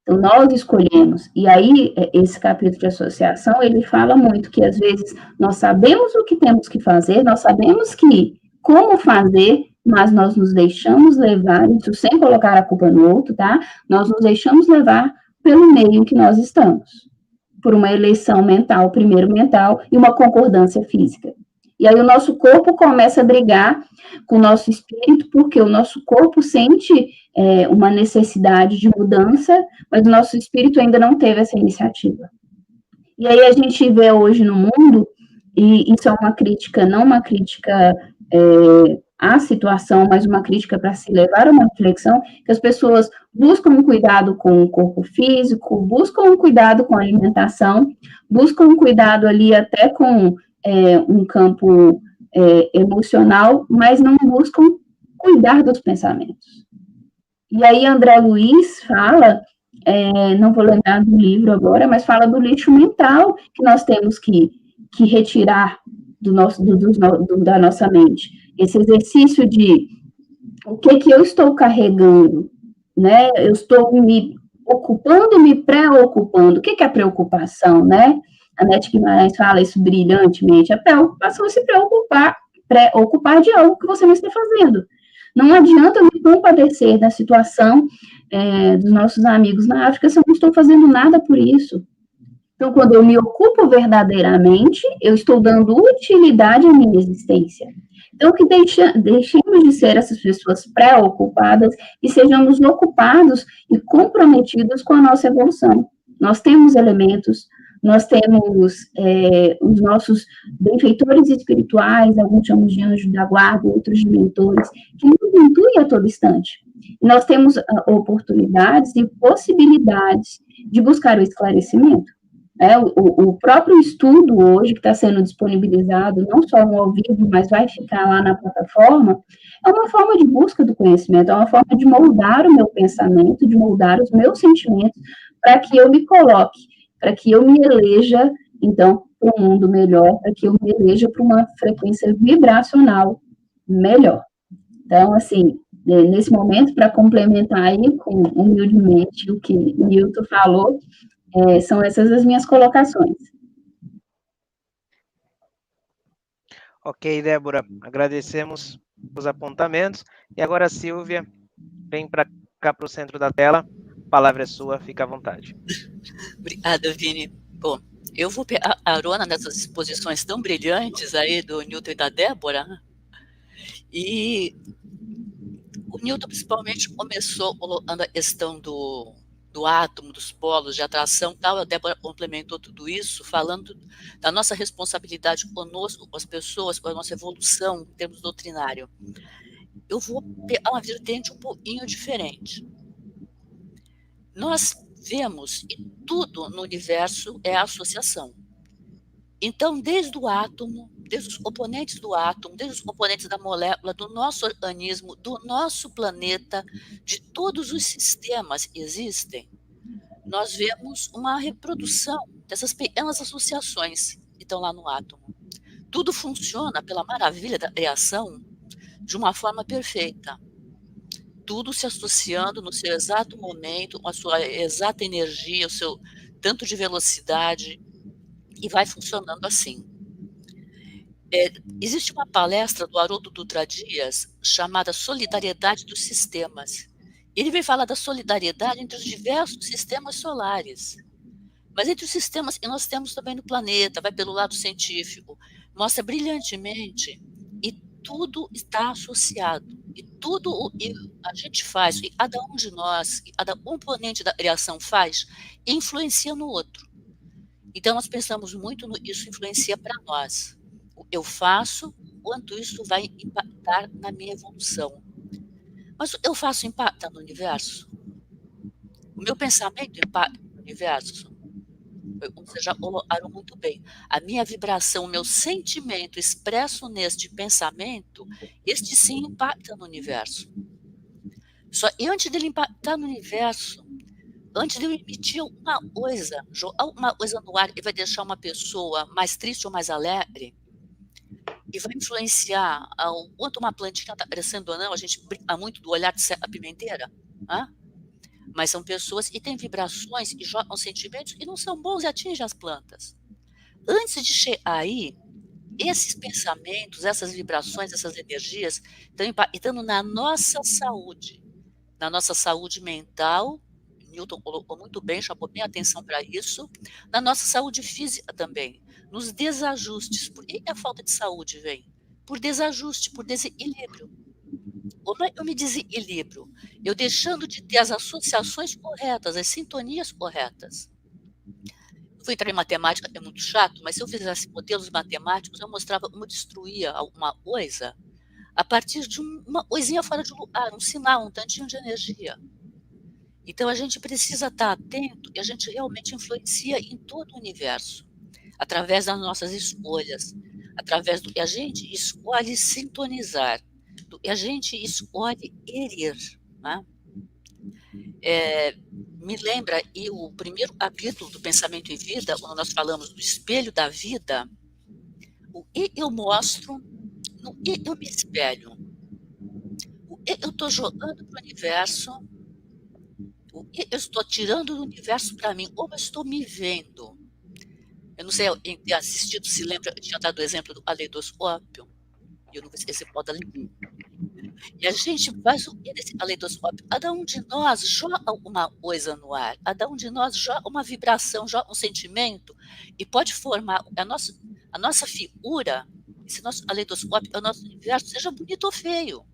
Speaker 3: Então, nós escolhemos. E aí, esse capítulo de associação, ele fala muito que, às vezes, nós sabemos o que temos que fazer, nós sabemos como fazer, mas nós nos deixamos levar, isso sem colocar a culpa no outro, tá? Nós nos deixamos levar pelo meio em que nós estamos. Por uma eleição mental, primeiro mental, e uma concordância física. E aí o nosso corpo começa a brigar com o nosso espírito, porque o nosso corpo sente uma necessidade de mudança, mas o nosso espírito ainda não teve essa iniciativa. E aí a gente vê hoje no mundo, e isso é uma crítica, não uma crítica à situação, mas uma crítica para se levar a uma reflexão, que as pessoas buscam cuidado com o corpo físico, buscam cuidado com a alimentação, buscam cuidado ali até com um campo emocional, mas não buscam cuidar dos pensamentos. E aí André Luiz fala, não vou lembrar do livro agora, mas fala do lixo mental que nós temos que retirar da nossa mente. Esse exercício de o que eu estou carregando, né? Eu estou me ocupando, me preocupando. O que é a preocupação, né? A Nete Guimarães fala isso brilhantemente. A preocupação é se preocupar de algo que você não está fazendo. Não adianta eu me compadecer da situação dos nossos amigos na África se eu não estou fazendo nada por isso. Então, quando eu me ocupo verdadeiramente, eu estou dando utilidade à minha existência. Então, que deixemos de ser essas pessoas preocupadas e sejamos ocupados e comprometidos com a nossa evolução. Nós temos elementos, nós temos os nossos benfeitores espirituais, alguns chamam de anjos da guarda, outros de mentores, que nos intuem a todo instante. E nós temos oportunidades e possibilidades de buscar o esclarecimento. O próprio estudo hoje, que está sendo disponibilizado, não só no ao vivo, mas vai ficar lá na plataforma, é uma forma de busca do conhecimento, é uma forma de moldar o meu pensamento, de moldar os meus sentimentos, para que eu me coloque, para que eu me eleja, então, para um mundo melhor, para que eu me eleja para uma frequência vibracional melhor. Então, assim, nesse momento, para complementar aí, com humildemente, o que o Newton falou, são essas as minhas colocações.
Speaker 1: Ok, Débora, agradecemos os apontamentos. E agora, Silvia, vem para cá, para o centro da tela. A palavra é sua, fica à vontade.
Speaker 4: Obrigada, Vini. Bom, eu vou pegar carona nessas exposições tão brilhantes aí do Newton e da Débora. E o Newton, principalmente, começou colocando a questão do átomo, dos polos de atração, tal. A Débora complementou tudo isso, falando da nossa responsabilidade conosco, com as pessoas, com a nossa evolução em termos doutrinário. Eu vou pegar uma vertente um pouquinho diferente. Nós vemos que tudo no universo é associação. Então, desde o átomo, desde os componentes do átomo, desde os componentes da molécula, do nosso organismo, do nosso planeta, de todos os sistemas que existem, nós vemos uma reprodução dessas pequenas associações que estão lá no átomo. Tudo funciona pela maravilha da criação de uma forma perfeita. Tudo se associando no seu exato momento, com a sua exata energia, o seu tanto de velocidade, e vai funcionando assim. Existe uma palestra do Haroldo Dutra Dias chamada Solidariedade dos Sistemas. Ele vem falar da solidariedade entre os diversos sistemas solares. Mas entre os sistemas que nós temos também no planeta, vai pelo lado científico, mostra brilhantemente, e tudo está associado. E tudo o que a gente faz, e cada um de nós, e cada componente da criação faz, influencia no outro. Então, nós pensamos muito no isso influencia para nós. Eu faço, quanto isso vai impactar na minha evolução. Mas eu faço impacta no universo? O meu pensamento impacta no universo? Vocês já colocaram muito bem. A minha vibração, o meu sentimento expresso neste pensamento, este sim impacta no universo. Só e antes dele impactar no universo, antes de eu emitir alguma coisa, jogar alguma coisa no ar que vai deixar uma pessoa mais triste ou mais alegre, e vai influenciar o quanto uma plantinha está crescendo ou não, a gente brinca muito do olhar de a pimenteira, né? Mas são pessoas que têm vibrações e jogam sentimentos que não são bons e atingem as plantas. Antes de chegar aí, esses pensamentos, essas vibrações, essas energias estão impactando na nossa saúde mental. Newton colocou muito bem, chamou bem a atenção para isso, na nossa saúde física também, nos desajustes. Por que a falta de saúde vem? Por desajuste, por desequilíbrio. Como é que eu me desequilibro? Eu deixando de ter as associações corretas, as sintonias corretas. Vou entrar em matemática, é muito chato, mas se eu fizesse modelos matemáticos, eu mostrava como destruía alguma coisa a partir de uma coisinha fora de lugar, um sinal, um tantinho de energia. Então, a gente precisa estar atento e a gente realmente influencia em todo o universo, através das nossas escolhas, através do que a gente escolhe sintonizar, do que a gente escolhe herir. Né? Me lembra, e o primeiro capítulo do Pensamento em Vida, quando nós falamos do espelho da vida, o que eu mostro, no que eu me espelho, o que eu estou jogando para o universo, o que eu estou tirando do universo para mim, como eu estou me vendo. Eu não sei, quem tem assistido se lembra, eu tinha dado o exemplo do caleidoscópio, e eu não sei se você pode ler. E a gente faz o que nesse caleidoscópio? Cada um de nós joga alguma coisa no ar, cada um de nós joga uma vibração, joga um sentimento, e pode formar a nossa figura, esse nosso caleidoscópio, o nosso universo, seja bonito ou feio.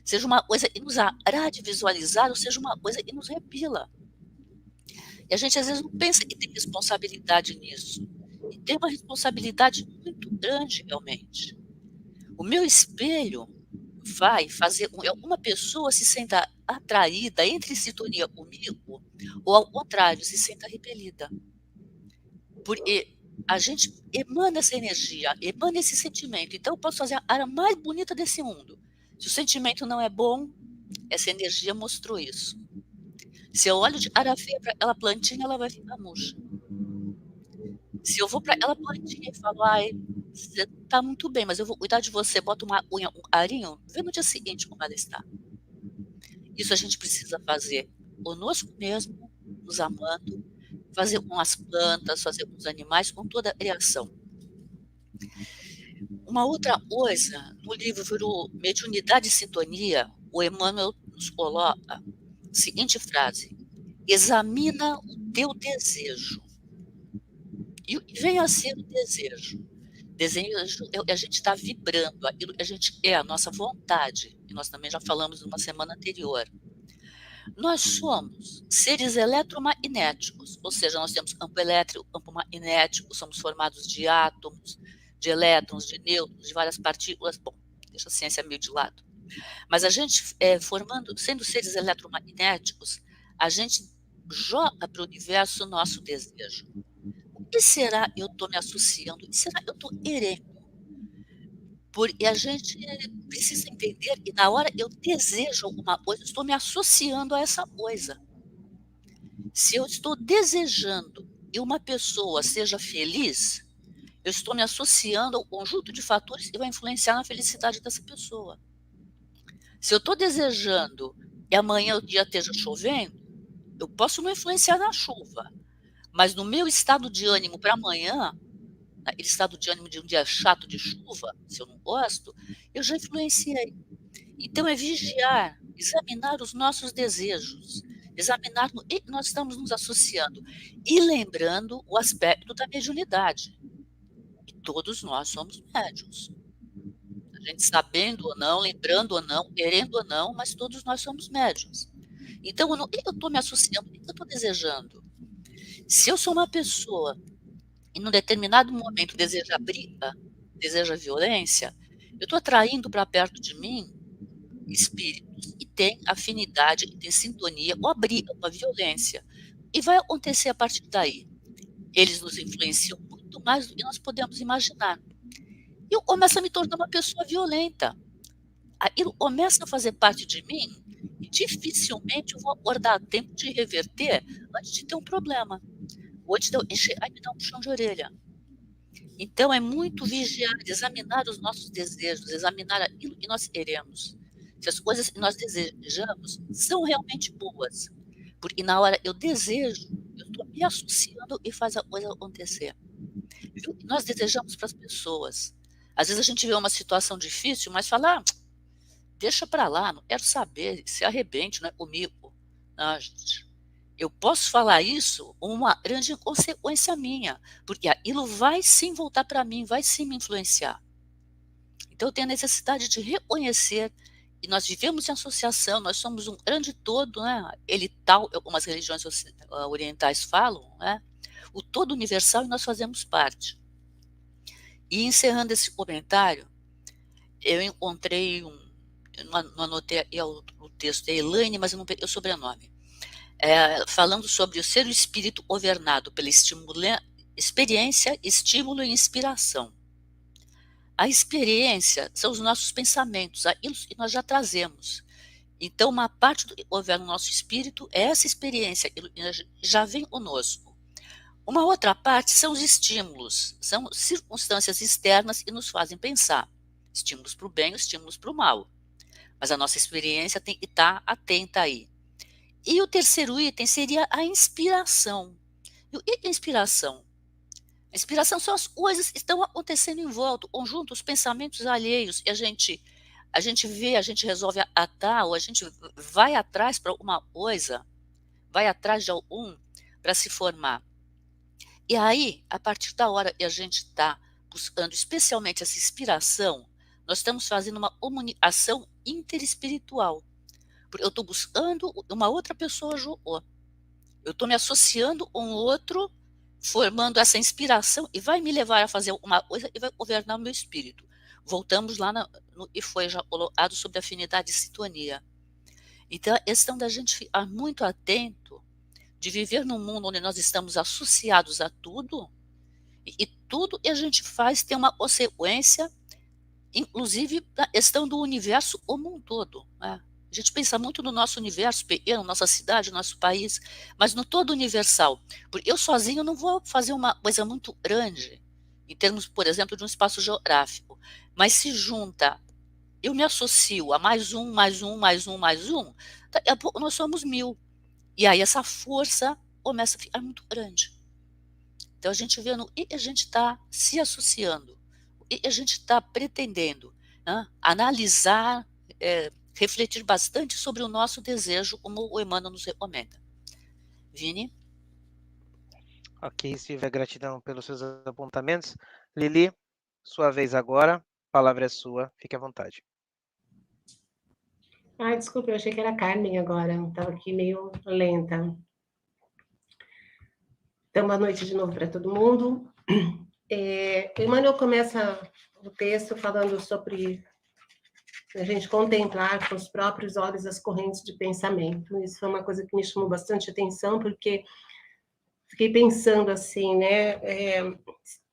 Speaker 4: Seja uma coisa que nos agrade visualizar, ou seja uma coisa que nos repila. E a gente, às vezes, não pensa que tem responsabilidade nisso. E tem uma responsabilidade muito grande, realmente. O meu espelho vai fazer com que alguma pessoa se sinta atraída, entre em sintonia comigo, ou, ao contrário, se sinta repelida. Porque a gente emana essa energia, emana esse sentimento. Então, eu posso fazer a área mais bonita desse mundo. Se o sentimento não é bom, essa energia mostrou isso. Se eu olho de cara feia para aquela plantinha, ela vai ficar murcha. Se eu vou para aquela plantinha e falo, ai, você está muito bem, mas eu vou cuidar de você, bota uma unha, um carinho, vê no dia seguinte como ela está. Isso a gente precisa fazer conosco mesmo, nos amando, fazer com as plantas, fazer com os animais, com toda a criação. Uma outra coisa, no livro Mediunidade e Sintonia, o Emmanuel nos coloca a seguinte frase: examina o teu desejo. E vem a ser o desejo. Desejo é a gente está vibrando, aquilo que a gente quer, a nossa vontade. E nós também já falamos numa semana anterior. Nós somos seres eletromagnéticos, ou seja, nós temos campo elétrico, campo magnético, somos formados de átomos, de elétrons, de nêutrons, de várias partículas. Bom, deixa a ciência meio de lado. Mas a gente, sendo seres eletromagnéticos, a gente joga para o universo o nosso desejo. O que será que eu estou me associando? O que será que eu estou querendo? Porque a gente precisa entender que na hora eu desejo alguma coisa, eu estou me associando a essa coisa. Se eu estou desejando que uma pessoa seja feliz, eu estou me associando ao conjunto de fatores que vai influenciar na felicidade dessa pessoa. Se eu estou desejando e amanhã o dia esteja chovendo, eu posso não influenciar na chuva, mas no meu estado de ânimo para amanhã, aquele estado de ânimo de um dia chato de chuva, se eu não gosto, eu já influenciei. Então é vigiar, examinar os nossos desejos, examinar no que nós estamos nos associando e lembrando o aspecto da mediunidade. E todos nós somos médiuns. A gente sabendo ou não, lembrando ou não, querendo ou não, mas todos nós somos médiuns. Então, o que eu estou me associando? O que eu estou desejando? Se eu sou uma pessoa e num determinado momento deseja briga, deseja violência, eu estou atraindo para perto de mim espíritos que têm afinidade, que têm sintonia com a briga, com a violência. E vai acontecer a partir daí. Eles nos influenciam muito mais do que nós podemos imaginar. E eu começo a me tornar uma pessoa violenta. Aquilo começa a fazer parte de mim e dificilmente eu vou acordar a tempo de reverter antes de ter um problema. Ou antes de eu enxergar e me dar um puxão de orelha. Então, é muito vigiar, examinar os nossos desejos, examinar aquilo que nós queremos. Se as coisas que nós desejamos são realmente boas. Porque na hora eu desejo, eu estou me associando e faz a coisa acontecer. Viu? Nós desejamos para as pessoas. Às vezes a gente vê uma situação difícil, mas fala, deixa para lá, não quero saber, se arrebente, não é comigo. Não, gente. Eu posso falar isso uma grande consequência minha, porque aquilo vai sim voltar para mim, vai sim me influenciar. Então eu tenho a necessidade de reconhecer que nós vivemos em associação, nós somos um grande todo, né? Ele tal, como as religiões orientais falam, né? O todo universal e nós fazemos parte. E encerrando esse comentário, eu encontrei eu não anotei o texto da Elaine, mas eu não peguei o sobrenome. Falando sobre o ser o espírito governado pela experiência, estímulo e inspiração. A experiência são os nossos pensamentos, aquilo que nós já trazemos. Então, uma parte do que governa o nosso espírito é essa experiência, aquilo que já vem conosco. Uma outra parte são os estímulos, são circunstâncias externas que nos fazem pensar. Estímulos para o bem, estímulos para o mal. Mas a nossa experiência tem que estar atenta aí. E o terceiro item seria a inspiração. E o que é a inspiração? A inspiração são as coisas que estão acontecendo em volta, o conjunto, os pensamentos alheios, e a gente vê, a gente resolve atar, ou a gente vai atrás para alguma coisa, vai atrás de algum para se formar. E aí, a partir da hora que a gente está buscando especialmente essa inspiração, nós estamos fazendo uma comunicação interespiritual. Porque eu estou buscando uma outra pessoa jogou. Eu estou me associando com outro, formando essa inspiração e vai me levar a fazer uma coisa e vai governar o meu espírito. Voltamos lá e foi já colocado sobre afinidade e sintonia. Então, a questão da gente ficar muito atento, de viver num mundo onde nós estamos associados a tudo, e tudo que a gente faz tem uma consequência, inclusive na questão do universo como um todo, né? A gente pensa muito no nosso universo pequeno, nossa cidade, nosso país, mas no todo universal. Porque eu sozinho não vou fazer uma coisa muito grande, em termos, por exemplo, de um espaço geográfico. Mas se junta, eu me associo a mais um, mais um, mais um, mais um, daqui a pouco nós somos 1000. E aí essa força começa a ficar muito grande. Então a gente vê no que a gente está se associando, o que a gente está pretendendo, né? Analisar, refletir bastante sobre o nosso desejo, como o Emmanuel nos recomenda. Vini?
Speaker 1: Ok, Silvia, gratidão pelos seus apontamentos. Lili, sua vez agora, a palavra é sua, fique à vontade.
Speaker 5: Desculpa, eu achei que era Carmen agora, estava aqui meio lenta. Então, boa noite de novo para todo mundo. O Emmanuel começa o texto falando sobre a gente contemplar com os próprios olhos as correntes de pensamento. Isso foi uma coisa que me chamou bastante atenção, porque fiquei pensando assim, né?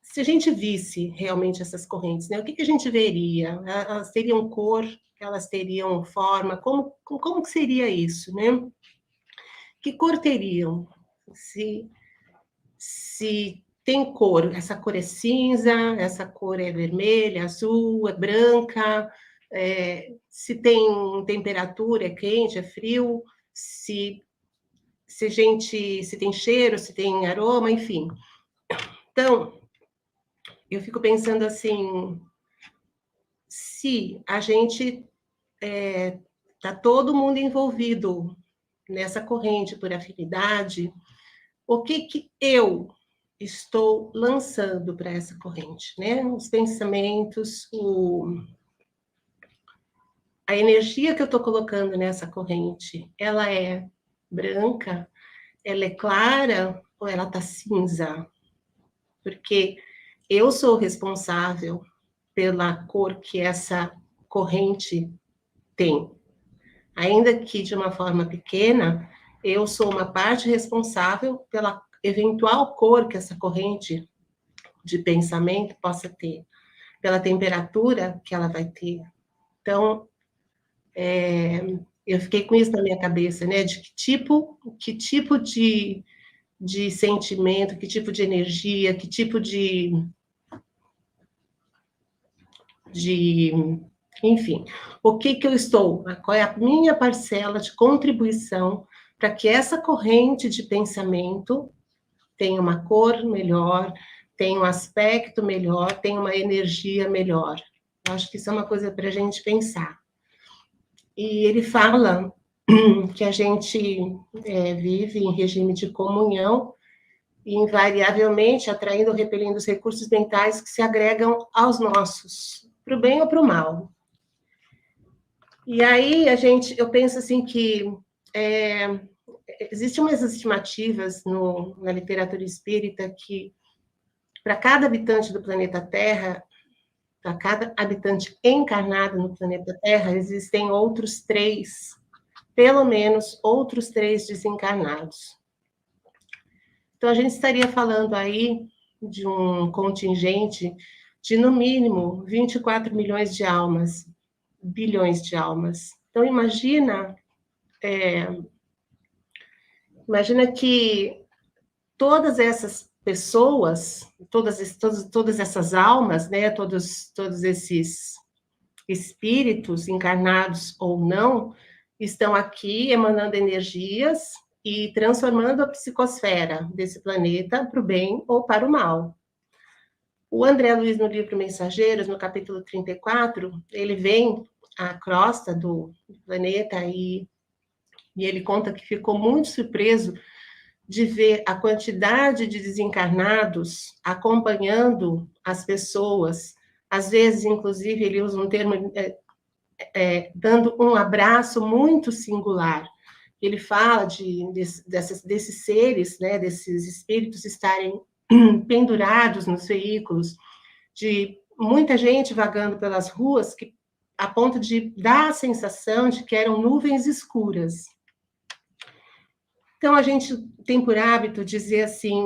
Speaker 5: Se a gente visse realmente essas correntes, né? O que a gente veria? Elas teriam cor? Elas teriam forma? Como que seria isso, né? Que cor teriam? Se tem cor, essa cor é cinza, essa cor é vermelha, azul, é branca, se tem temperatura, é quente, é frio, se tem cheiro, se tem aroma, enfim. Então, eu fico pensando assim, se a gente está todo mundo envolvido nessa corrente por afinidade, o que eu estou lançando para essa corrente, né? Os pensamentos, a energia que eu estou colocando nessa corrente, ela é branca, ela é clara ou ela está cinza? Porque eu sou responsável pela cor que essa corrente tem. Ainda que de uma forma pequena, eu sou uma parte responsável pela eventual cor que essa corrente de pensamento possa ter, pela temperatura que ela vai ter. Então, eu fiquei com isso na minha cabeça, né? De que tipo de sentimento, que tipo de energia, que tipo enfim, o que eu estou, qual é a minha parcela de contribuição para que essa corrente de pensamento tenha uma cor melhor, tenha um aspecto melhor, tenha uma energia melhor. Eu acho que isso é uma coisa para a gente pensar. E ele fala que a gente vive em regime de comunhão, e invariavelmente atraindo ou repelindo os recursos mentais que se agregam aos nossos, para o bem ou para o mal. E aí eu penso assim que existem umas estimativas na literatura espírita que para cada habitante do planeta Terra, para cada habitante encarnado no planeta Terra, existem outros 3, pelo menos outros 3 desencarnados. Então, a gente estaria falando aí de um contingente de, no mínimo, 24 milhões de almas, bilhões de almas. Então, imagina que todas essas pessoas, todas essas almas, né, todos esses espíritos, encarnados ou não, estão aqui emanando energias e transformando a psicosfera desse planeta para o bem ou para o mal. O André Luiz, no livro Mensageiros, no capítulo 34, ele vem à crosta do planeta e ele conta que ficou muito surpreso de ver a quantidade de desencarnados acompanhando as pessoas. Às vezes, inclusive, ele usa um termo, dando um abraço muito singular. Ele fala desses seres, né, desses espíritos estarem pendurados nos veículos, de muita gente vagando pelas ruas, a ponto de dar a sensação de que eram nuvens escuras. Então, a gente tem por hábito dizer assim,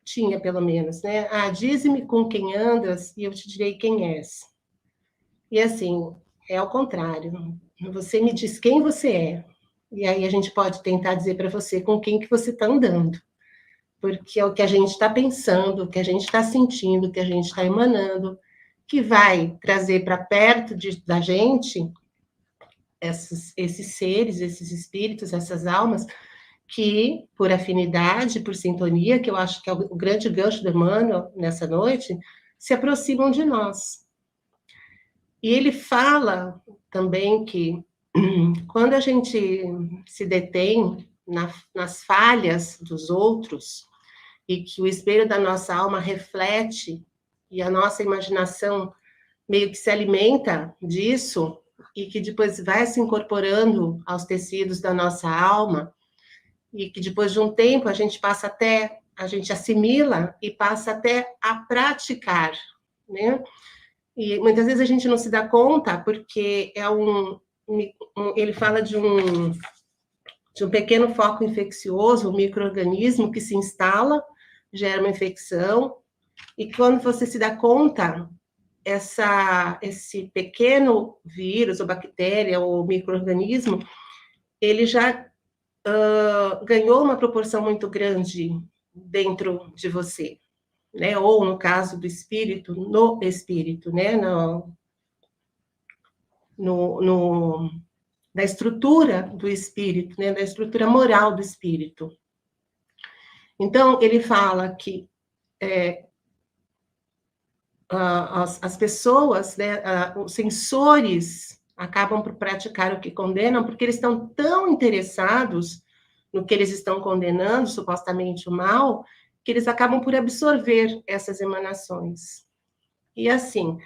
Speaker 5: tinha pelo menos, né? Dize-me com quem andas e eu te direi quem és. E assim, é ao contrário. Você me diz quem você é. E aí a gente pode tentar dizer para você com quem que você está andando. Porque é o que a gente está pensando, o que a gente está sentindo, o que a gente está emanando, que vai trazer para perto da gente esses seres, esses espíritos, essas almas, que, por afinidade, por sintonia, que eu acho que é o grande gancho do Emmanuel nessa noite, se aproximam de nós. E ele fala também que, quando a gente se detém nas falhas dos outros, e que o espelho da nossa alma reflete, e a nossa imaginação meio que se alimenta disso, e que depois vai se incorporando aos tecidos da nossa alma, e que depois de um tempo a gente assimila e passa até a praticar, né? E muitas vezes a gente não se dá conta, porque ele fala de um pequeno foco infeccioso, um micro-organismo que se instala, gera uma infecção, e quando você se dá conta, esse pequeno vírus, ou bactéria, ou micro-organismo, ele já ganhou uma proporção muito grande dentro de você, né? Ou, no caso do espírito, no espírito, né? da estrutura do espírito, né, da estrutura moral do espírito. Então, ele fala que as pessoas, né, os sensores acabam por praticar o que condenam, porque eles estão tão interessados no que eles estão condenando, supostamente o mal, que eles acabam por absorver essas emanações. E assim,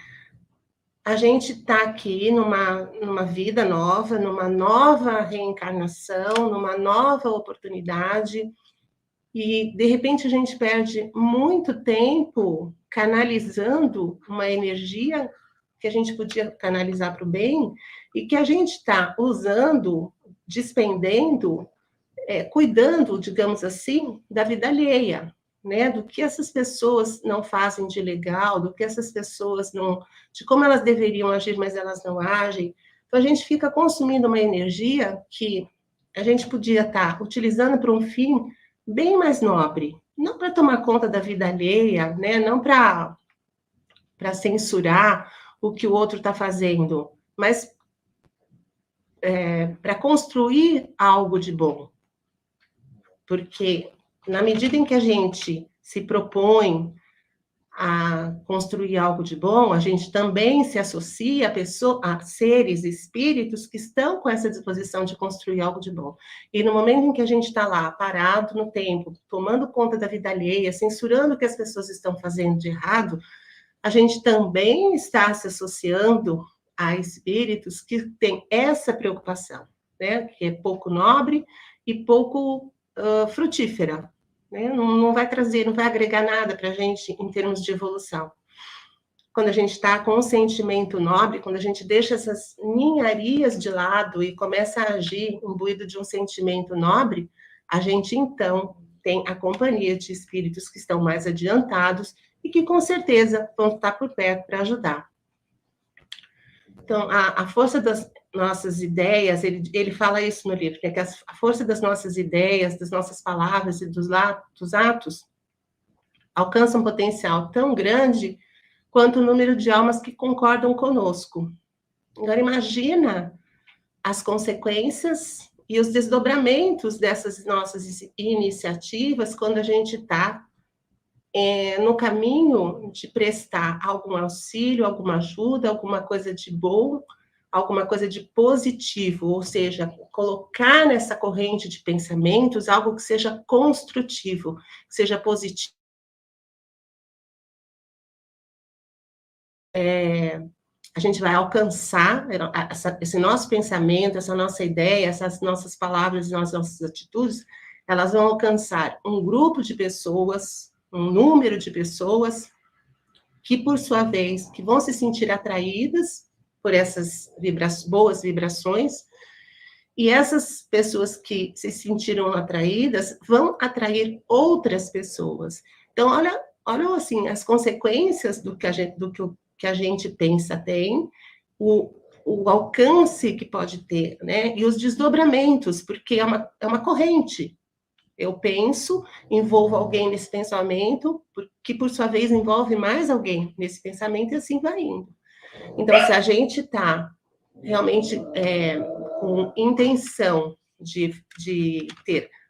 Speaker 5: a gente está aqui numa vida nova, numa nova reencarnação, numa nova oportunidade, e de repente a gente perde muito tempo canalizando uma energia que a gente podia canalizar para o bem, e que a gente está usando, despendendo, cuidando, digamos assim, da vida alheia, né? Do que essas pessoas não fazem de legal, do que essas pessoas não... de como elas deveriam agir, mas elas não agem. Então, a gente fica consumindo uma energia que a gente podia estar utilizando para um fim bem mais nobre, não para tomar conta da vida alheia, né? Não para censurar o que o outro está fazendo, mas para construir algo de bom. Porque, na medida em que a gente se propõe a construir algo de bom, a gente também se associa a seres, espíritos que estão com essa disposição de construir algo de bom. E no momento em que a gente está lá, parado no tempo, tomando conta da vida alheia, censurando o que as pessoas estão fazendo de errado, a gente também está se associando a espíritos que têm essa preocupação, né? Que é pouco nobre e pouco frutífera, né? Não vai trazer, não vai agregar nada para a gente em termos de evolução. Quando a gente está com um sentimento nobre, quando a gente deixa essas ninharias de lado e começa a agir imbuído de um sentimento nobre, a gente, então, tem a companhia de espíritos que estão mais adiantados e que, com certeza, vão estar por perto para ajudar. Então, a força das nossas ideias, ele fala isso no livro, que a força das nossas ideias, das nossas palavras e dos atos alcança um potencial tão grande quanto o número de almas que concordam conosco. Agora, imagina as consequências e os desdobramentos dessas nossas iniciativas quando a gente está no caminho de prestar algum auxílio, alguma ajuda, alguma coisa de bom, alguma coisa de positivo, ou seja, colocar nessa corrente de pensamentos algo que seja construtivo, que seja positivo. A gente vai alcançar esse nosso pensamento, essa nossa ideia, essas nossas palavras e as nossas atitudes, elas vão alcançar um grupo de pessoas, um número de pessoas, que, por sua vez, que vão se sentir atraídas por essas boas vibrações, e essas pessoas que se sentiram atraídas vão atrair outras pessoas. Então, olha assim, as consequências do que a gente pensa tem, o alcance que pode ter, né? E os desdobramentos, porque é uma corrente. Eu penso, envolvo alguém nesse pensamento, que por sua vez envolve mais alguém nesse pensamento, e assim vai indo. Então, se a gente está realmente com intenção de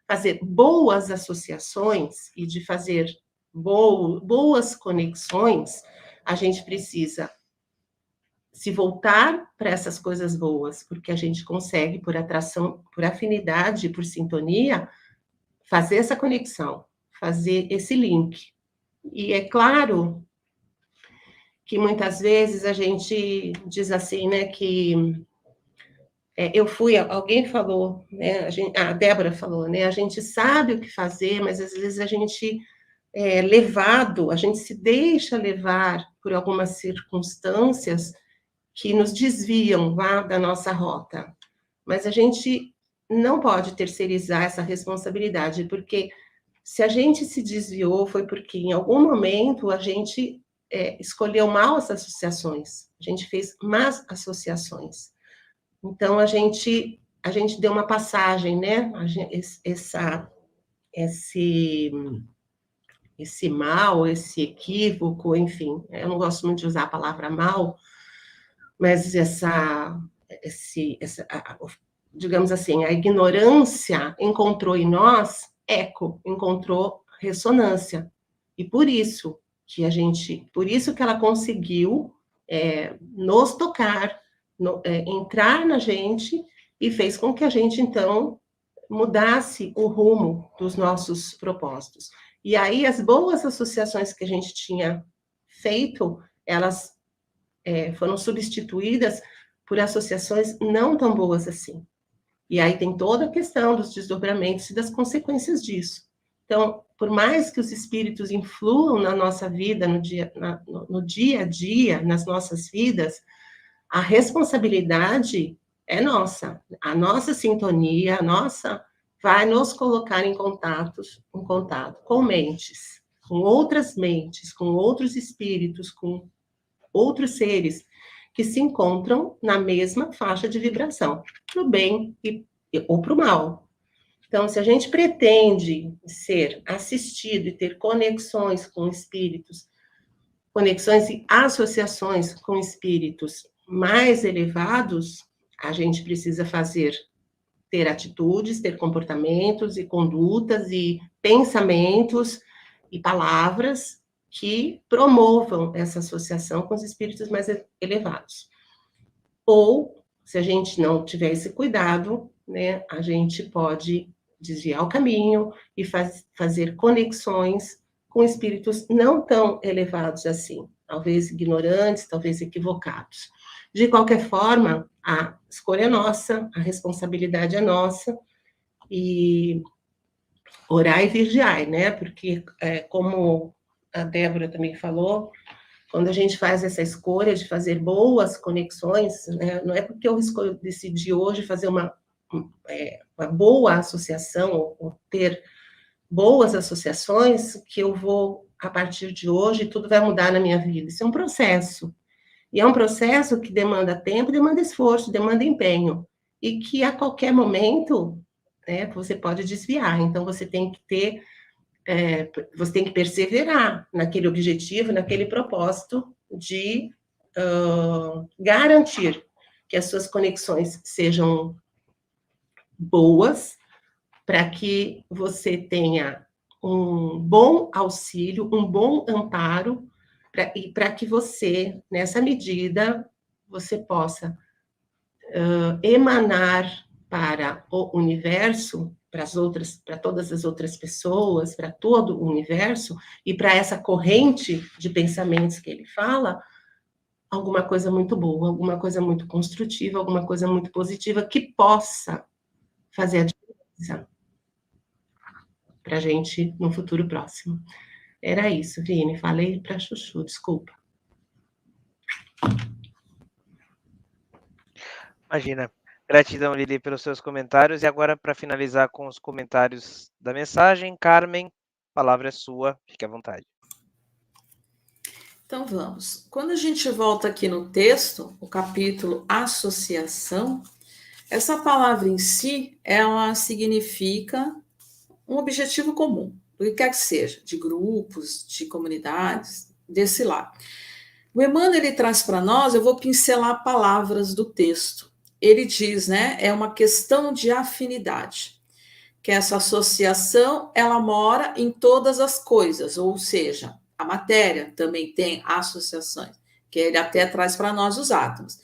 Speaker 5: fazer boas associações e de fazer boas conexões, a gente precisa se voltar para essas coisas boas, porque a gente consegue, por atração, por afinidade, por sintonia, fazer essa conexão, fazer esse link. E é claro que muitas vezes a gente diz assim, né, que alguém falou, né, a Débora falou, né, a gente sabe o que fazer, mas às vezes a gente a gente se deixa levar por algumas circunstâncias que nos desviam da nossa rota. Mas a gente não pode terceirizar essa responsabilidade, porque se a gente se desviou, foi porque em algum momento a gente escolheu mal as associações, a gente fez más associações. Então, a gente deu uma passagem, né? Esse mal, esse equívoco, enfim, eu não gosto muito de usar a palavra mal, mas digamos assim, a ignorância encontrou em nós eco, encontrou ressonância. E por isso que ela conseguiu nos tocar, entrar na gente e fez com que a gente, então, mudasse o rumo dos nossos propósitos. E aí, as boas associações que a gente tinha feito, elas foram substituídas por associações não tão boas assim. E aí tem toda a questão dos desdobramentos e das consequências disso. Então, por mais que os espíritos influam na nossa vida, no dia a dia, nas nossas vidas, a responsabilidade é nossa. A nossa sintonia, vai nos colocar em contato com mentes, com outros espíritos, com outros seres que se encontram na mesma faixa de vibração, para o bem ou para o mal. Então, se a gente pretende ser assistido e ter conexões com espíritos, conexões e associações com espíritos mais elevados, a gente precisa ter atitudes, ter comportamentos e condutas e pensamentos e palavras que promovam essa associação com os espíritos mais elevados. Ou, se a gente não tiver esse cuidado, né, a gente pode desviar o caminho e fazer conexões com espíritos não tão elevados assim, talvez ignorantes, talvez equivocados. De qualquer forma, a escolha é nossa, a responsabilidade é nossa, e orai e vigiai, né? Porque, como a Débora também falou, quando a gente faz essa escolha de fazer boas conexões, né, não é porque eu decidi hoje fazer uma boa associação, ou ter boas associações, que eu vou, a partir de hoje, tudo vai mudar na minha vida. Isso é um processo. E é um processo que demanda tempo, demanda esforço, demanda empenho. E que a qualquer momento, né, você pode desviar. Então, você tem que perseverar naquele objetivo, naquele propósito de garantir que as suas conexões sejam boas, para que você tenha um bom auxílio, um bom amparo, e para que você, nessa medida, você possa emanar para o universo, para todas as outras pessoas, para todo o universo, e para essa corrente de pensamentos que ele fala, alguma coisa muito boa, alguma coisa muito construtiva, alguma coisa muito positiva, que possa fazer a diferença para a gente no futuro próximo. Era isso, Vini. Falei para chuchu, desculpa.
Speaker 1: Imagina. Gratidão, Lili, pelos seus comentários. E agora, para finalizar com os comentários da mensagem, Carmen, a palavra é sua, fique à vontade.
Speaker 6: Então, vamos. Quando a gente volta aqui no texto, o capítulo associação, essa palavra em si, ela significa um objetivo comum, o que quer que seja, de grupos, de comunidades, desse lado. O Emmanuel, ele traz para nós, eu vou pincelar palavras do texto. Ele diz, né, é uma questão de afinidade, que essa associação, ela mora em todas as coisas, ou seja, a matéria também tem associações, que ele até traz para nós os átomos.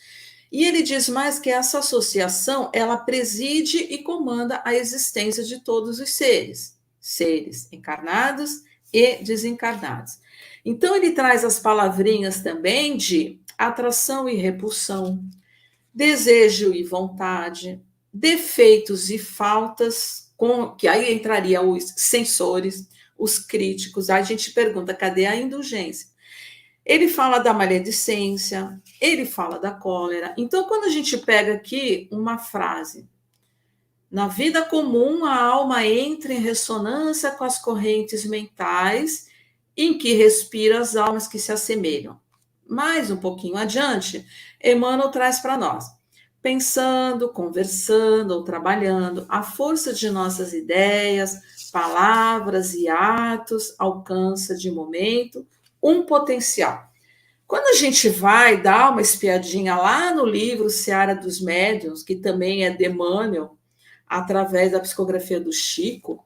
Speaker 6: E ele diz mais que essa associação, ela preside e comanda a existência de todos os seres encarnados e desencarnados. Então, ele traz as palavrinhas também de atração e repulsão, desejo e vontade, defeitos e faltas, que aí entraria os sensores, os críticos. Aí a gente pergunta, cadê a indulgência? Ele fala da maledicência, ele fala da cólera. Então, quando a gente pega aqui uma frase, na vida comum, a alma entra em ressonância com as correntes mentais em que respira as almas que se assemelham. Mais um pouquinho adiante, Emmanuel traz para nós, pensando, conversando ou trabalhando, a força de nossas ideias, palavras e atos alcança de momento um potencial. Quando a gente vai dar uma espiadinha lá no livro Seara dos Médiuns, que também é de Emmanuel, através da psicografia do Chico,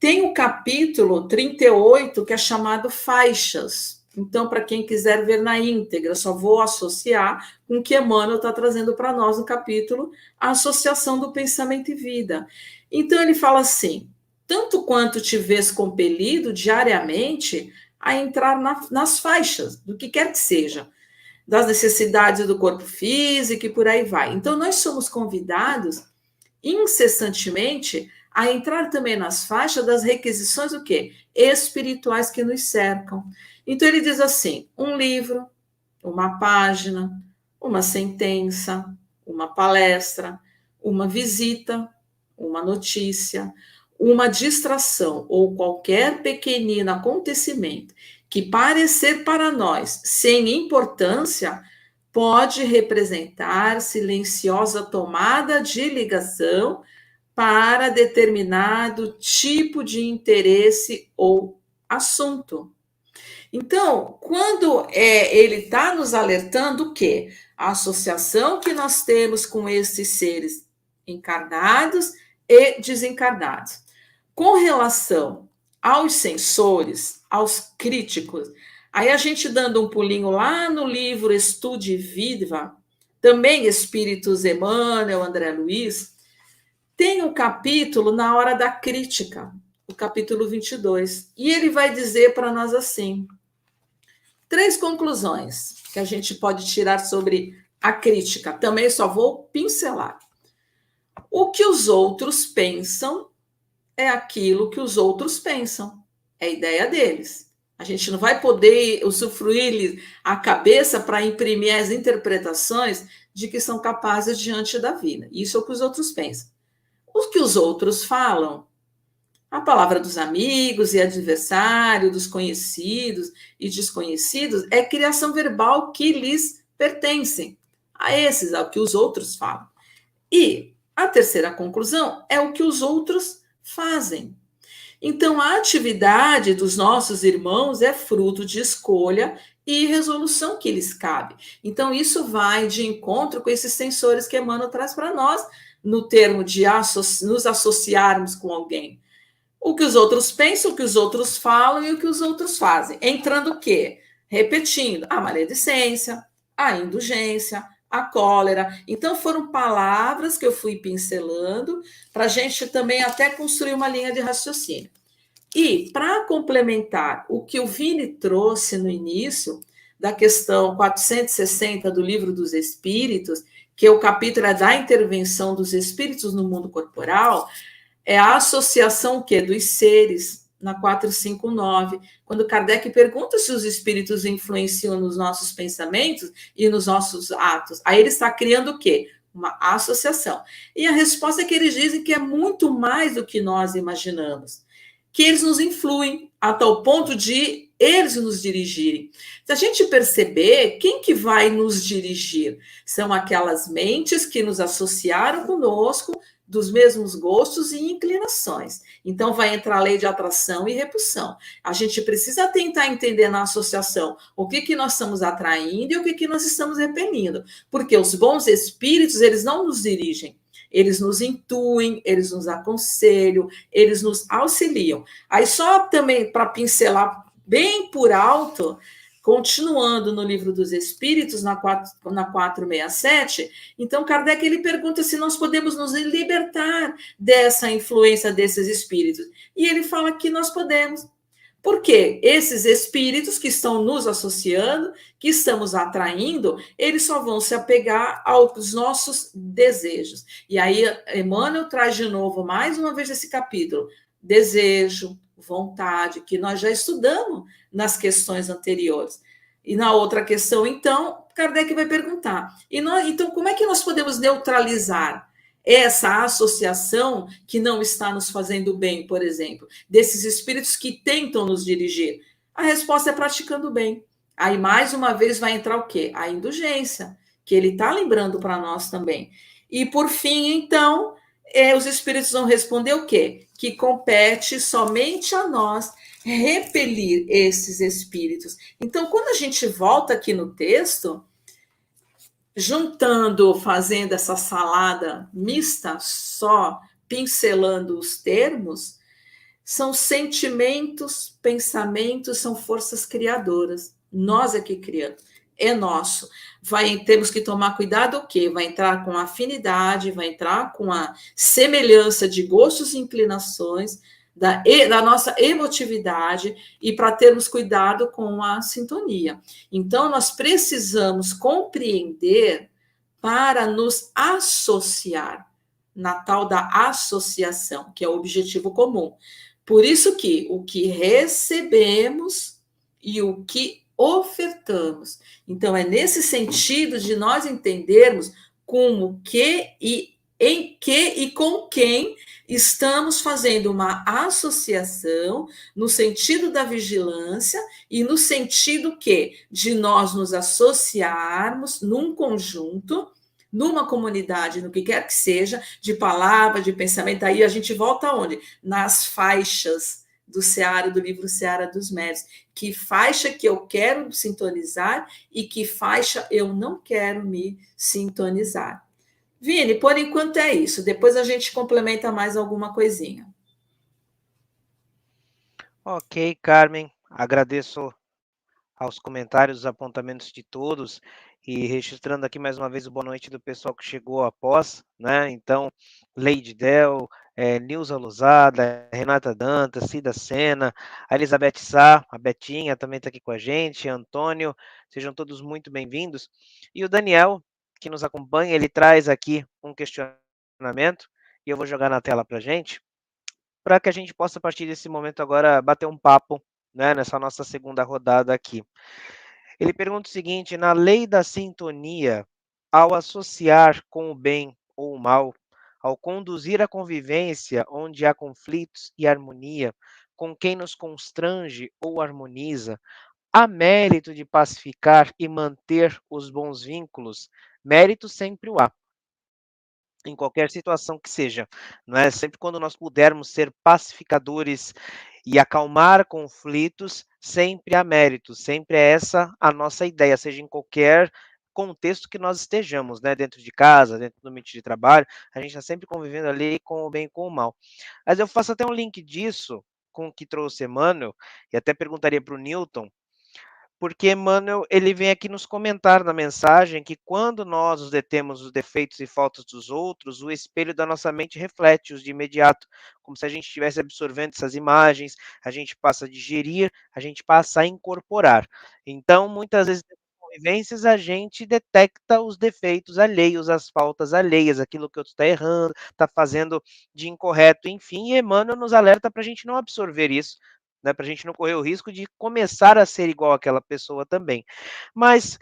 Speaker 6: tem o capítulo 38, que é chamado Faixas. Então, para quem quiser ver na íntegra, só vou associar com o que Emmanuel está trazendo para nós no capítulo, a associação do pensamento e vida. Então, ele fala assim: tanto quanto te vês compelido diariamente a entrar nas faixas, do que quer que seja, das necessidades do corpo físico e por aí vai. Então, nós somos convidados incessantemente a entrar também nas faixas das requisições o quê? Espirituais que nos cercam. Então, ele diz assim: um livro, uma página, uma sentença, uma palestra, uma visita, uma notícia, uma distração ou qualquer pequenino acontecimento que parecer para nós sem importância pode representar silenciosa tomada de ligação para determinado tipo de interesse ou assunto. Então, quando ele está nos alertando o quê? A associação que nós temos com esses seres encarnados e desencarnados. Com relação aos sensores, aos críticos, aí a gente dando um pulinho lá no livro Estude Viva, também Espíritos Emmanuel, André Luiz, tem um capítulo na hora da crítica, o capítulo 22, e ele vai dizer para nós assim: 3 conclusões que a gente pode tirar sobre a crítica, também só vou pincelar. O que os outros pensam é aquilo que os outros pensam, é a ideia deles. A gente não vai poder usufruir a cabeça para imprimir as interpretações de que são capazes diante da vida. Isso é o que os outros pensam. O que os outros falam, a palavra dos amigos e adversários, dos conhecidos e desconhecidos, é criação verbal que lhes pertencem. A esses, ao que os outros falam. E a terceira conclusão é o que os outros fazem. Então, a atividade dos nossos irmãos é fruto de escolha e resolução que lhes cabe. Então, isso vai de encontro com esses sensores que Emmanuel traz para nós, no termo de nos associarmos com alguém. O que os outros pensam, o que os outros falam e o que os outros fazem. Entrando o quê? Repetindo, a maledicência, a indulgência, a cólera. Então, foram palavras que eu fui pincelando para a gente também até construir uma linha de raciocínio. E, para complementar o que o Vini trouxe no início, da questão 460 do Livro dos Espíritos, que o capítulo é da intervenção dos espíritos no mundo corporal, é a associação dos seres, na 459, quando Kardec pergunta se os espíritos influenciam nos nossos pensamentos e nos nossos atos. Aí ele está criando o quê? Uma associação. E a resposta é que eles dizem que é muito mais do que nós imaginamos, que eles nos influem a tal ponto de eles nos dirigirem. Se a gente perceber, quem que vai nos dirigir? São aquelas mentes que nos associaram conosco, dos mesmos gostos e inclinações. Então, vai entrar a lei de atração e repulsão. A gente precisa tentar entender na associação o que nós estamos atraindo e o que nós estamos repelindo. Porque os bons espíritos, eles não nos dirigem. Eles nos intuem, eles nos aconselham, eles nos auxiliam. Aí, só também para pincelar bem por alto, continuando no Livro dos Espíritos, na 467, então Kardec ele pergunta se nós podemos nos libertar dessa influência desses espíritos. E ele fala que nós podemos. Porque esses espíritos que estão nos associando, que estamos atraindo, eles só vão se apegar aos nossos desejos. E aí Emmanuel traz de novo, mais uma vez, esse capítulo: desejo, vontade, que nós já estudamos nas questões anteriores. E na outra questão, então, Kardec vai perguntar: então, como é que nós podemos neutralizar essa associação que não está nos fazendo bem, por exemplo, desses espíritos que tentam nos dirigir? A resposta é praticando bem. Aí, mais uma vez, vai entrar o quê? A indulgência, que ele está lembrando para nós também. E, por fim, então, os espíritos vão responder o quê? Que compete somente a nós repelir esses espíritos. Então, quando a gente volta aqui no texto, juntando, fazendo essa salada mista, só pincelando os termos, são sentimentos, pensamentos, são forças criadoras. Nós é que criamos, é nosso. Temos que tomar cuidado o quê? Vai entrar com afinidade, vai entrar com a semelhança de gostos e inclinações, da nossa emotividade, e para termos cuidado com a sintonia. Então, nós precisamos compreender para nos associar, na tal da associação, que é o objetivo comum. Por isso que o que recebemos e o que ofertamos. Então, é nesse sentido de nós entendermos como que e em que e com quem estamos fazendo uma associação no sentido da vigilância e no sentido de nós nos associarmos num conjunto, numa comunidade, no que quer que seja, de palavra, de pensamento. Aí a gente volta aonde? Nas faixas do Seara, do livro Seara dos Médiuns. Que faixa que eu quero sintonizar e que faixa eu não quero me sintonizar. Vini, por enquanto é isso. Depois a gente complementa mais alguma coisinha.
Speaker 1: Ok, Carmen. Agradeço aos comentários, os apontamentos de todos, e registrando aqui mais uma vez o boa noite do pessoal que chegou após, né? Então, Lady Del, Nilza Lousada, Renata Dantas, Cida Sena, a Elizabeth Sá, a Betinha também está aqui com a gente, Antônio, sejam todos muito bem-vindos. E o Daniel, que nos acompanha, ele traz aqui um questionamento, e eu vou jogar na tela para a gente, para que a gente possa, a partir desse momento agora, bater um papo, né, nessa nossa segunda rodada aqui. Ele pergunta o seguinte: na lei da sintonia, ao associar com o bem ou o mal, ao conduzir a convivência onde há conflitos e harmonia, com quem nos constrange ou harmoniza, há mérito de pacificar e manter os bons vínculos? Mérito sempre o há, em qualquer situação que seja, não é? Sempre quando nós pudermos ser pacificadores e acalmar conflitos, sempre há mérito, sempre é essa a nossa ideia, seja em qualquer contexto que nós estejamos, né? Dentro de casa, dentro do ambiente de trabalho, a gente está sempre convivendo ali com o bem e com o mal. Mas eu faço até um link disso com o que trouxe Emmanuel, e até perguntaria para o Newton, porque Emmanuel, ele vem aqui nos comentar na mensagem que quando nós os detemos os defeitos e faltas dos outros, o espelho da nossa mente reflete-os de imediato, como se a gente estivesse absorvendo essas imagens, a gente passa a digerir, a gente passa a incorporar. Então, muitas vezes, nas convivências, a gente detecta os defeitos alheios, as faltas alheias, aquilo que o outro está errando, está fazendo de incorreto, enfim, e Emmanuel nos alerta para a gente não absorver isso, né, para a gente não correr o risco de começar a ser igual àquela pessoa também. Mas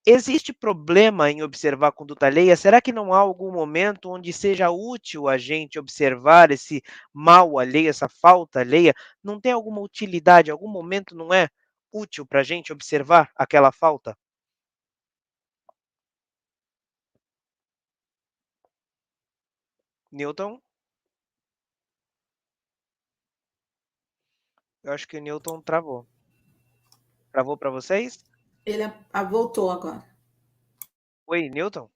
Speaker 1: existe problema em observar a conduta alheia? Será que não há algum momento onde seja útil a gente observar esse mal alheio, essa falta alheia? Não tem alguma utilidade, algum momento não é útil para a gente observar aquela falta? Newton? Eu acho que o Newton travou. Travou para vocês?
Speaker 6: Ele voltou agora.
Speaker 1: Oi, Newton?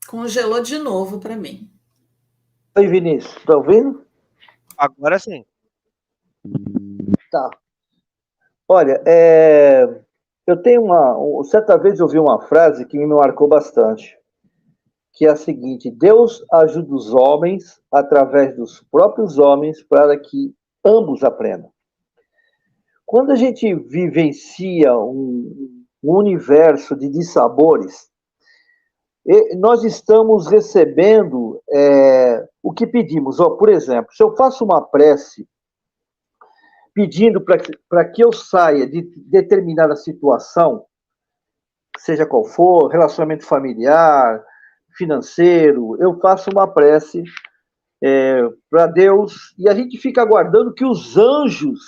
Speaker 6: Congelou de novo para mim.
Speaker 2: Oi, Vinícius, tá ouvindo?
Speaker 1: Agora sim.
Speaker 2: Tá. Olha, eu tenho certa vez eu ouvi uma frase que me marcou bastante, que é a seguinte: Deus ajuda os homens através dos próprios homens para que ambos aprendam. Quando a gente vivencia um universo de dissabores, nós estamos recebendo o que pedimos. Por exemplo, se eu faço uma prece pedindo para que eu saia de determinada situação, seja qual for, relacionamento familiar, financeiro, eu faço uma prece para Deus e a gente fica aguardando que os anjos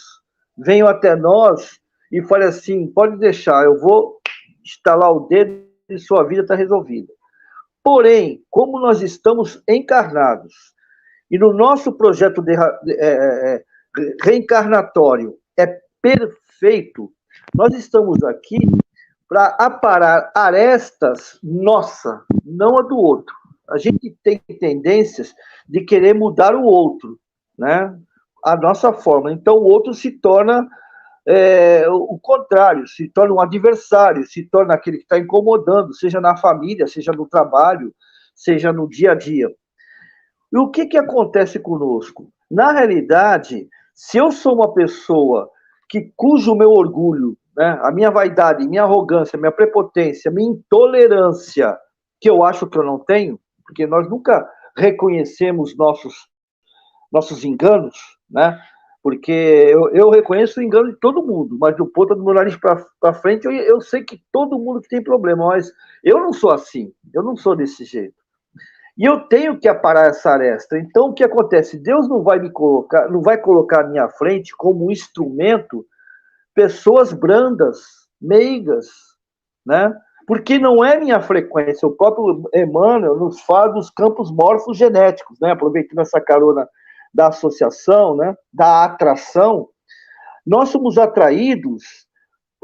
Speaker 2: venham até nós e falem assim: pode deixar, eu vou estalar o dedo e sua vida está resolvida. Porém, como nós estamos encarnados, e no nosso projeto reencarnatório é perfeito, nós estamos aqui para aparar arestas nossa, não a do outro. A gente tem tendências de querer mudar o outro, né? A nossa forma. Então, o outro se torna o contrário, se torna um adversário, se torna aquele que está incomodando, seja na família, seja no trabalho, seja no dia a dia. E o que acontece conosco? Na realidade, se eu sou uma pessoa cujo meu orgulho, né, a minha vaidade, minha arrogância, minha prepotência, minha intolerância, que eu acho que eu não tenho, porque nós nunca reconhecemos nossos enganos, né? Porque eu reconheço o engano de todo mundo, mas do ponto do meu nariz para frente, eu sei que todo mundo que tem problema, mas eu não sou assim, eu não sou desse jeito. E eu tenho que aparar essa aresta. Então, o que acontece? Deus não vai colocar à minha frente como um instrumento pessoas brandas, meigas, né? Porque não é minha frequência. O próprio Emmanuel nos fala dos campos morfogenéticos, né? Aproveitando essa carona da associação, né? Da atração, nós somos atraídos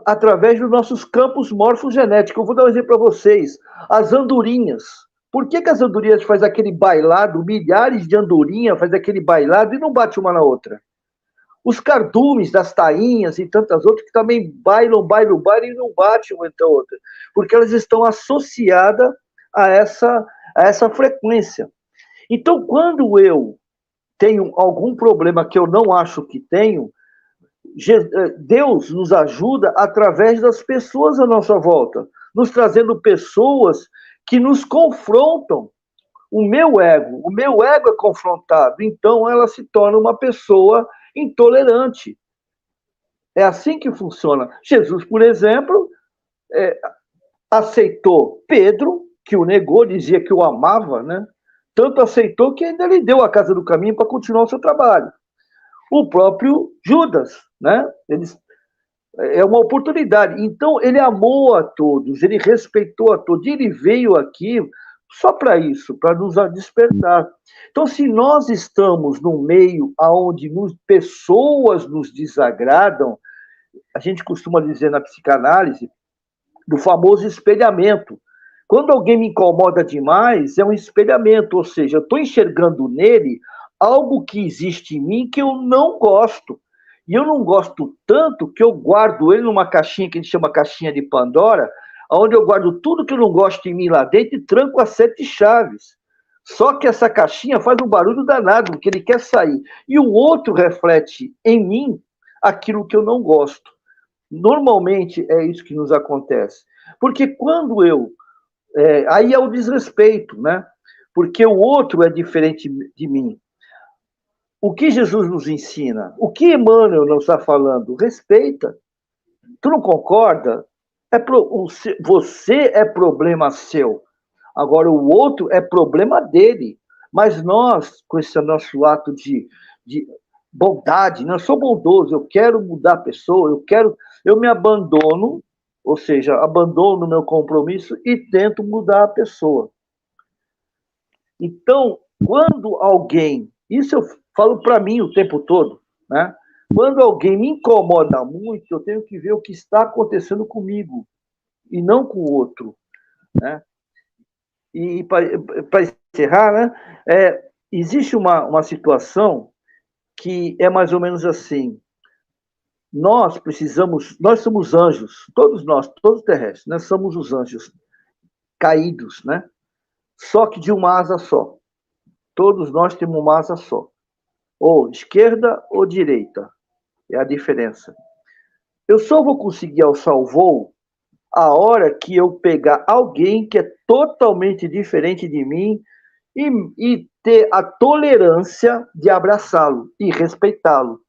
Speaker 2: através dos nossos campos morfogenéticos. Eu vou dar um exemplo para vocês. As andorinhas. Por que as andorinhas fazem aquele bailado, milhares de andorinhas fazem aquele bailado e não bate uma na outra? Os cardumes das tainhas e tantas outras que também bailam e não batem uma entre a outra, porque elas estão associadas a essa frequência. Então, quando eu tenho algum problema que eu não acho que tenho, Deus nos ajuda através das pessoas à nossa volta, nos trazendo pessoas que nos confrontam. O meu ego é confrontado, então ela se torna uma pessoa intolerante. É assim que funciona. Jesus, por exemplo, aceitou Pedro, que o negou, dizia que o amava, né? Tanto aceitou que ainda lhe deu a casa do caminho para continuar o seu trabalho. O próprio Judas, né? É uma oportunidade. Então, ele amou a todos, ele respeitou a todos, ele veio aqui só para isso, para nos despertar. Então, se nós estamos num meio onde pessoas nos desagradam, a gente costuma dizer na psicanálise, do famoso espelhamento. Quando alguém me incomoda demais, é um espelhamento, ou seja, eu estou enxergando nele algo que existe em mim que eu não gosto. E eu não gosto tanto que eu guardo ele numa caixinha que a gente chama caixinha de Pandora, onde eu guardo tudo que eu não gosto em mim lá dentro e tranco as 7 chaves. Só que essa caixinha faz um barulho danado, porque ele quer sair. E o outro reflete em mim aquilo que eu não gosto. Normalmente é isso que nos acontece. Porque quando aí é o desrespeito, né? Porque o outro é diferente de mim. O que Jesus nos ensina? O que Emmanuel não está falando? Respeita. Tu não concorda? Você é problema seu. Agora, o outro é problema dele. Mas nós, com esse nosso ato de bondade, eu sou bondoso, eu quero mudar a pessoa, eu me abandono, ou seja, abandono o meu compromisso e tento mudar a pessoa. Então, quando alguém, isso eu falo para mim o tempo todo, né? Quando alguém me incomoda muito, eu tenho que ver o que está acontecendo comigo e não com o outro, né? E para encerrar, né? Existe uma situação que é mais ou menos assim. Nós somos anjos, todos nós, todos terrestres, né? Somos os anjos caídos, né? Só que de uma asa só. Todos nós temos uma asa só. Ou esquerda ou direita. É a diferença. Eu só vou conseguir alçar o voo a hora que eu pegar alguém que é totalmente diferente de mim e ter a tolerância de abraçá-lo e respeitá-lo.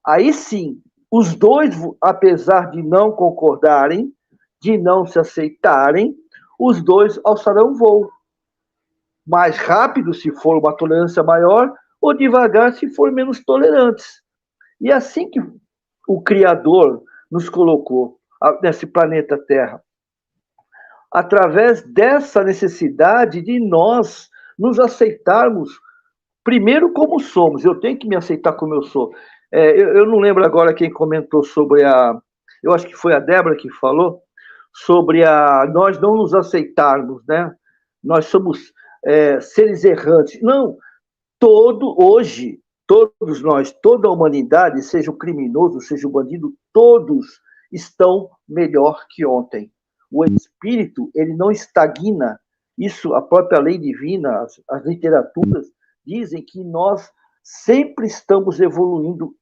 Speaker 2: Aí sim, os dois, apesar de não concordarem, de não se aceitarem, os dois alçarão voo. Mais rápido, se for uma tolerância maior, ou devagar, se for menos tolerantes. E é assim que o Criador nos colocou nesse planeta Terra. através dessa necessidade de nós nos aceitarmos primeiro como somos. Eu tenho que me aceitar como eu sou. Eu não lembro agora quem comentou sobre eu acho que foi a Débora que falou, sobre nós não nos aceitarmos, né? Nós somos seres errantes. Não, hoje, todos nós, toda a humanidade, seja o criminoso, seja o bandido, todos estão melhor que ontem. O espírito, ele não estagna. Isso, a própria lei divina, as literaturas dizem que nós sempre estamos evoluindo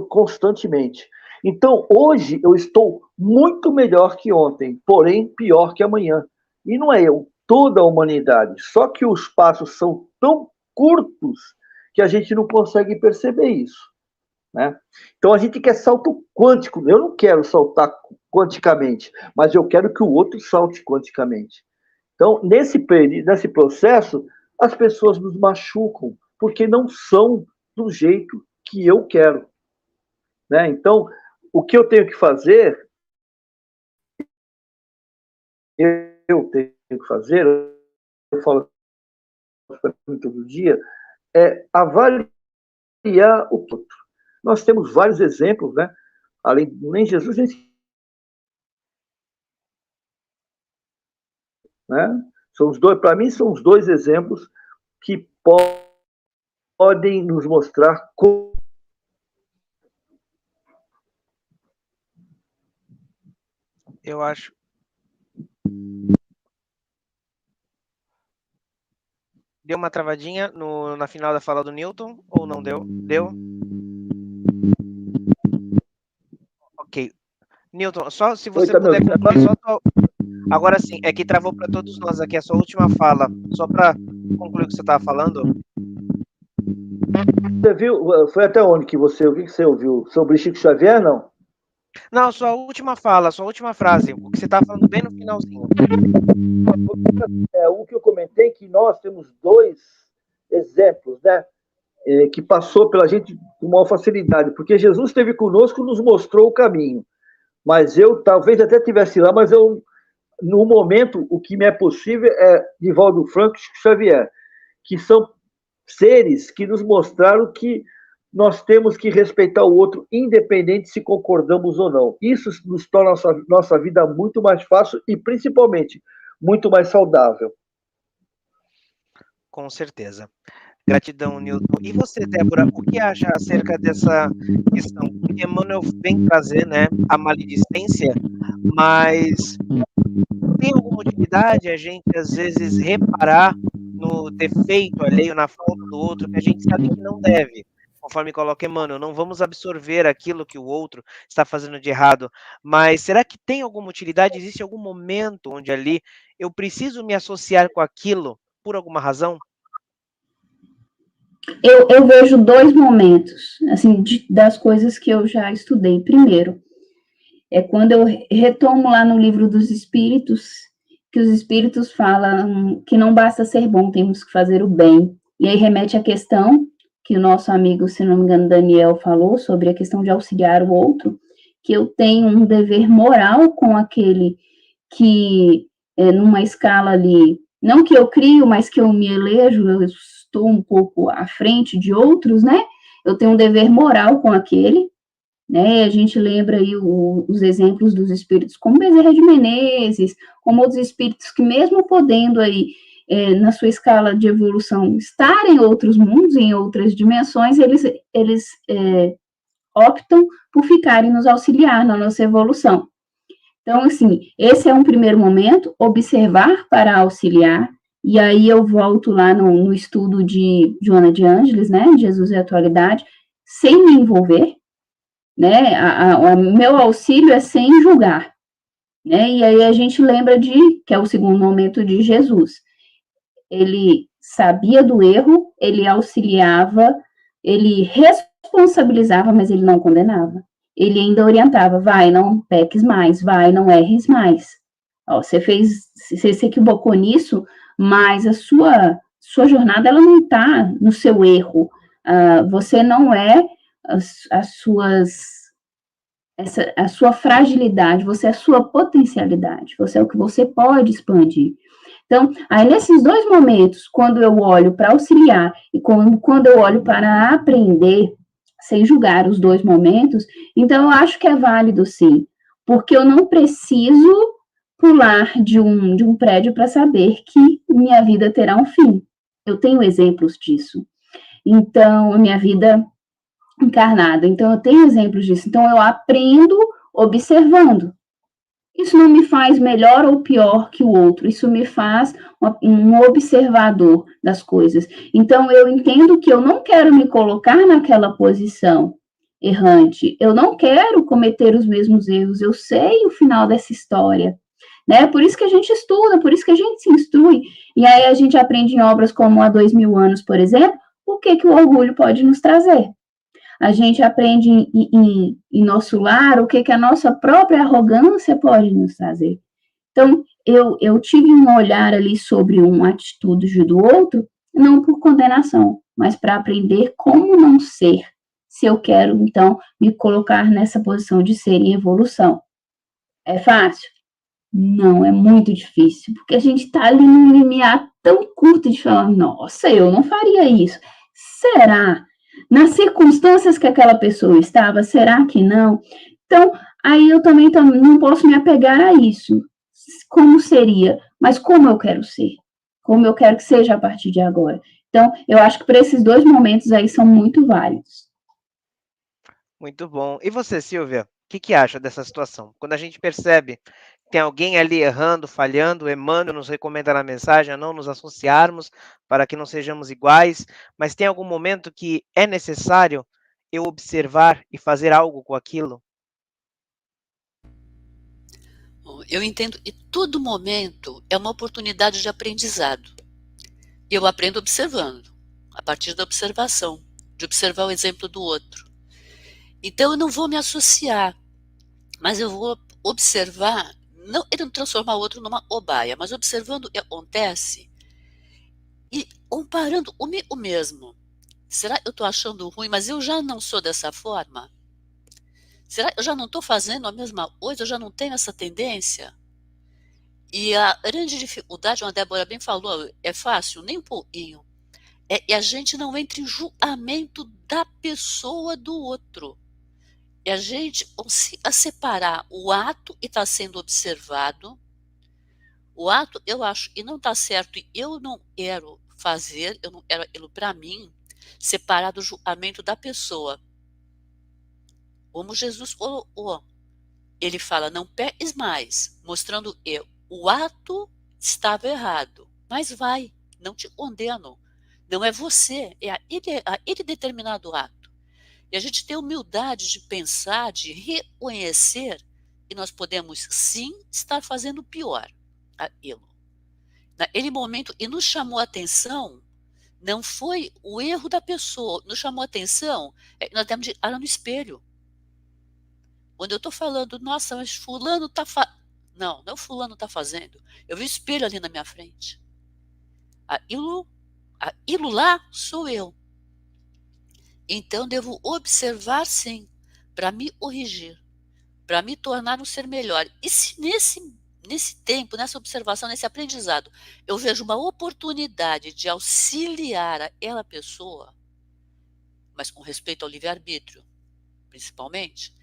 Speaker 2: constantemente. Então, hoje eu estou muito melhor que ontem, porém pior que amanhã. E não é eu, toda a humanidade. Só que os passos são tão curtos que a gente não consegue perceber isso, né? Então a gente quer salto quântico. Eu não quero saltar quanticamente, mas eu quero que o outro salte quanticamente. Então, nesse processo, as pessoas nos machucam, porque não são do jeito que eu quero, né? Então, o que eu tenho que fazer, eu falo todo dia, é avaliar o outro. Nós temos vários exemplos, né? Além, nem Jesus, né? Para mim, são os dois exemplos que podem nos mostrar como.
Speaker 1: Eu acho. Deu uma travadinha na final da fala do Newton, ou não deu? Deu? Ok. Newton, só se você puder concluir, agora sim, é que travou para todos nós aqui a sua última fala, só para concluir o que você estava falando.
Speaker 2: Você viu, foi até onde que você, o que você ouviu? Sobre Chico Xavier, não?
Speaker 1: Não, sua última fala, sua última frase, o que você estava falando bem no finalzinho.
Speaker 2: O que eu comentei, que nós temos dois exemplos, né? Que passou pela gente com maior facilidade, porque Jesus esteve conosco, nos mostrou o caminho. Mas eu talvez até estivesse lá, mas no momento, o que me é possível é Divaldo Franco e Chico Xavier, que são seres que nos mostraram que nós temos que respeitar o outro, independente se concordamos ou não. Isso nos torna nossa vida muito mais fácil e, principalmente, muito mais saudável.
Speaker 1: Com certeza. Gratidão, Newton. E você, Débora, o que acha acerca dessa questão? Porque Emmanuel vem trazer, né, a maledicência, mas tem alguma utilidade a gente, às vezes, reparar no defeito alheio, na falta do outro, que a gente sabe que não deve? Conforme coloca Emmanuel, não vamos absorver aquilo que o outro está fazendo de errado, mas será que tem alguma utilidade? Existe algum momento onde ali eu preciso me associar com aquilo por alguma razão?
Speaker 3: Eu vejo dois momentos, assim, das coisas que eu já estudei. Primeiro, é quando eu retomo lá no livro dos Espíritos, que os Espíritos falam que não basta ser bom, temos que fazer o bem. E aí remete à questão que o nosso amigo, se não me engano, Daniel falou, sobre a questão de auxiliar o outro, que eu tenho um dever moral com aquele que, numa escala ali, não que eu crio, mas que eu me elejo, eu estou um pouco à frente de outros, né? Eu tenho um dever moral com aquele, né? A gente lembra aí os exemplos dos espíritos, como Bezerra de Menezes, como outros espíritos que mesmo podendo aí, na sua escala de evolução, estar em outros mundos, em outras dimensões, eles optam por ficarem nos auxiliar na nossa evolução. Então, assim, esse é um primeiro momento, observar para auxiliar, e aí eu volto lá no estudo de Joana de Ângeles, né, Jesus e a Atualidade, sem me envolver, né, meu auxílio é sem julgar, né, e aí a gente lembra que é o segundo momento de Jesus. Ele sabia do erro, ele auxiliava, ele responsabilizava, mas ele não condenava. Ele ainda orientava, vai, não peques mais, vai, não erres mais. Ó, você se equivocou nisso, mas a sua jornada, ela não está no seu erro. Você não é as suas a sua fragilidade, você é a sua potencialidade, você é o que você pode expandir. Então, aí nesses dois momentos, quando eu olho para auxiliar e quando eu olho para aprender, sem julgar os dois momentos, então eu acho que é válido sim, porque eu não preciso pular de um prédio para saber que minha vida terá um fim. Eu tenho exemplos disso. Então, a minha vida encarnada. Então, eu tenho exemplos disso. Então, eu aprendo observando. Isso não me faz melhor ou pior que o outro, isso me faz um observador das coisas. Então, eu entendo que eu não quero me colocar naquela posição errante, eu não quero cometer os mesmos erros, eu sei o final dessa história. Né? Por isso que a gente estuda, por isso que a gente se instrui. E aí a gente aprende em obras como Há 2000 anos, por exemplo, o que o orgulho pode nos trazer. A gente aprende em nosso lar o que a nossa própria arrogância pode nos trazer. Então, eu tive um olhar ali sobre uma atitude do outro, não por condenação, mas para aprender como não ser, se eu quero, então, me colocar nessa posição de ser em evolução. É fácil? Não, é muito difícil, porque a gente está ali num limiar tão curto de falar, nossa, eu não faria isso. Será? Nas circunstâncias que aquela pessoa estava, será que não? Então, aí eu também não posso me apegar a isso. Como seria? Mas como eu quero ser? Como eu quero que seja a partir de agora? Então, eu acho que para esses dois momentos aí são muito válidos.
Speaker 1: Muito bom. E você, Silvia, o que acha dessa situação? Quando a gente percebe que tem alguém ali errando, falhando, Emmanuel nos recomenda na mensagem a não nos associarmos para que não sejamos iguais, mas tem algum momento que é necessário eu observar e fazer algo com aquilo?
Speaker 4: Eu entendo que todo momento é uma oportunidade de aprendizado. E eu aprendo observando, a partir da observação, de observar o exemplo do outro. Então eu não vou me associar, mas eu vou observar, não, ele não transformar o outro numa obaia, mas observando o que acontece e comparando o mesmo. Será que eu estou achando ruim, mas eu já não sou dessa forma? Será que eu já não estou fazendo a mesma coisa? Eu já não tenho essa tendência? E a grande dificuldade, como a Débora bem falou, é fácil, nem um pouquinho. E a gente não entra em julgamento da pessoa do outro. E a gente consiga separar o ato e está sendo observado. O ato, eu acho, e não está certo, e eu não quero fazer, eu não quero aquilo para mim, separar do julgamento da pessoa. Como Jesus colocou. Ele fala, não peques mais, mostrando que o ato estava errado. Mas vai, não te condeno. Não é você, é aquele determinado ato. E a gente tem humildade de pensar, de reconhecer que nós podemos sim estar fazendo pior aquilo. Naquele momento, e nos chamou a atenção, não foi o erro da pessoa, nos chamou a atenção, nós temos de olhar no espelho. Quando eu estou falando, nossa, mas fulano está Não, não fulano está fazendo. Eu vi o espelho ali na minha frente. Aquilo lá sou eu. Então, devo observar, sim, para me corrigir, para me tornar um ser melhor. E se nesse tempo, nessa observação, nesse aprendizado, eu vejo uma oportunidade de auxiliar aquela pessoa, mas com respeito ao livre-arbítrio, principalmente,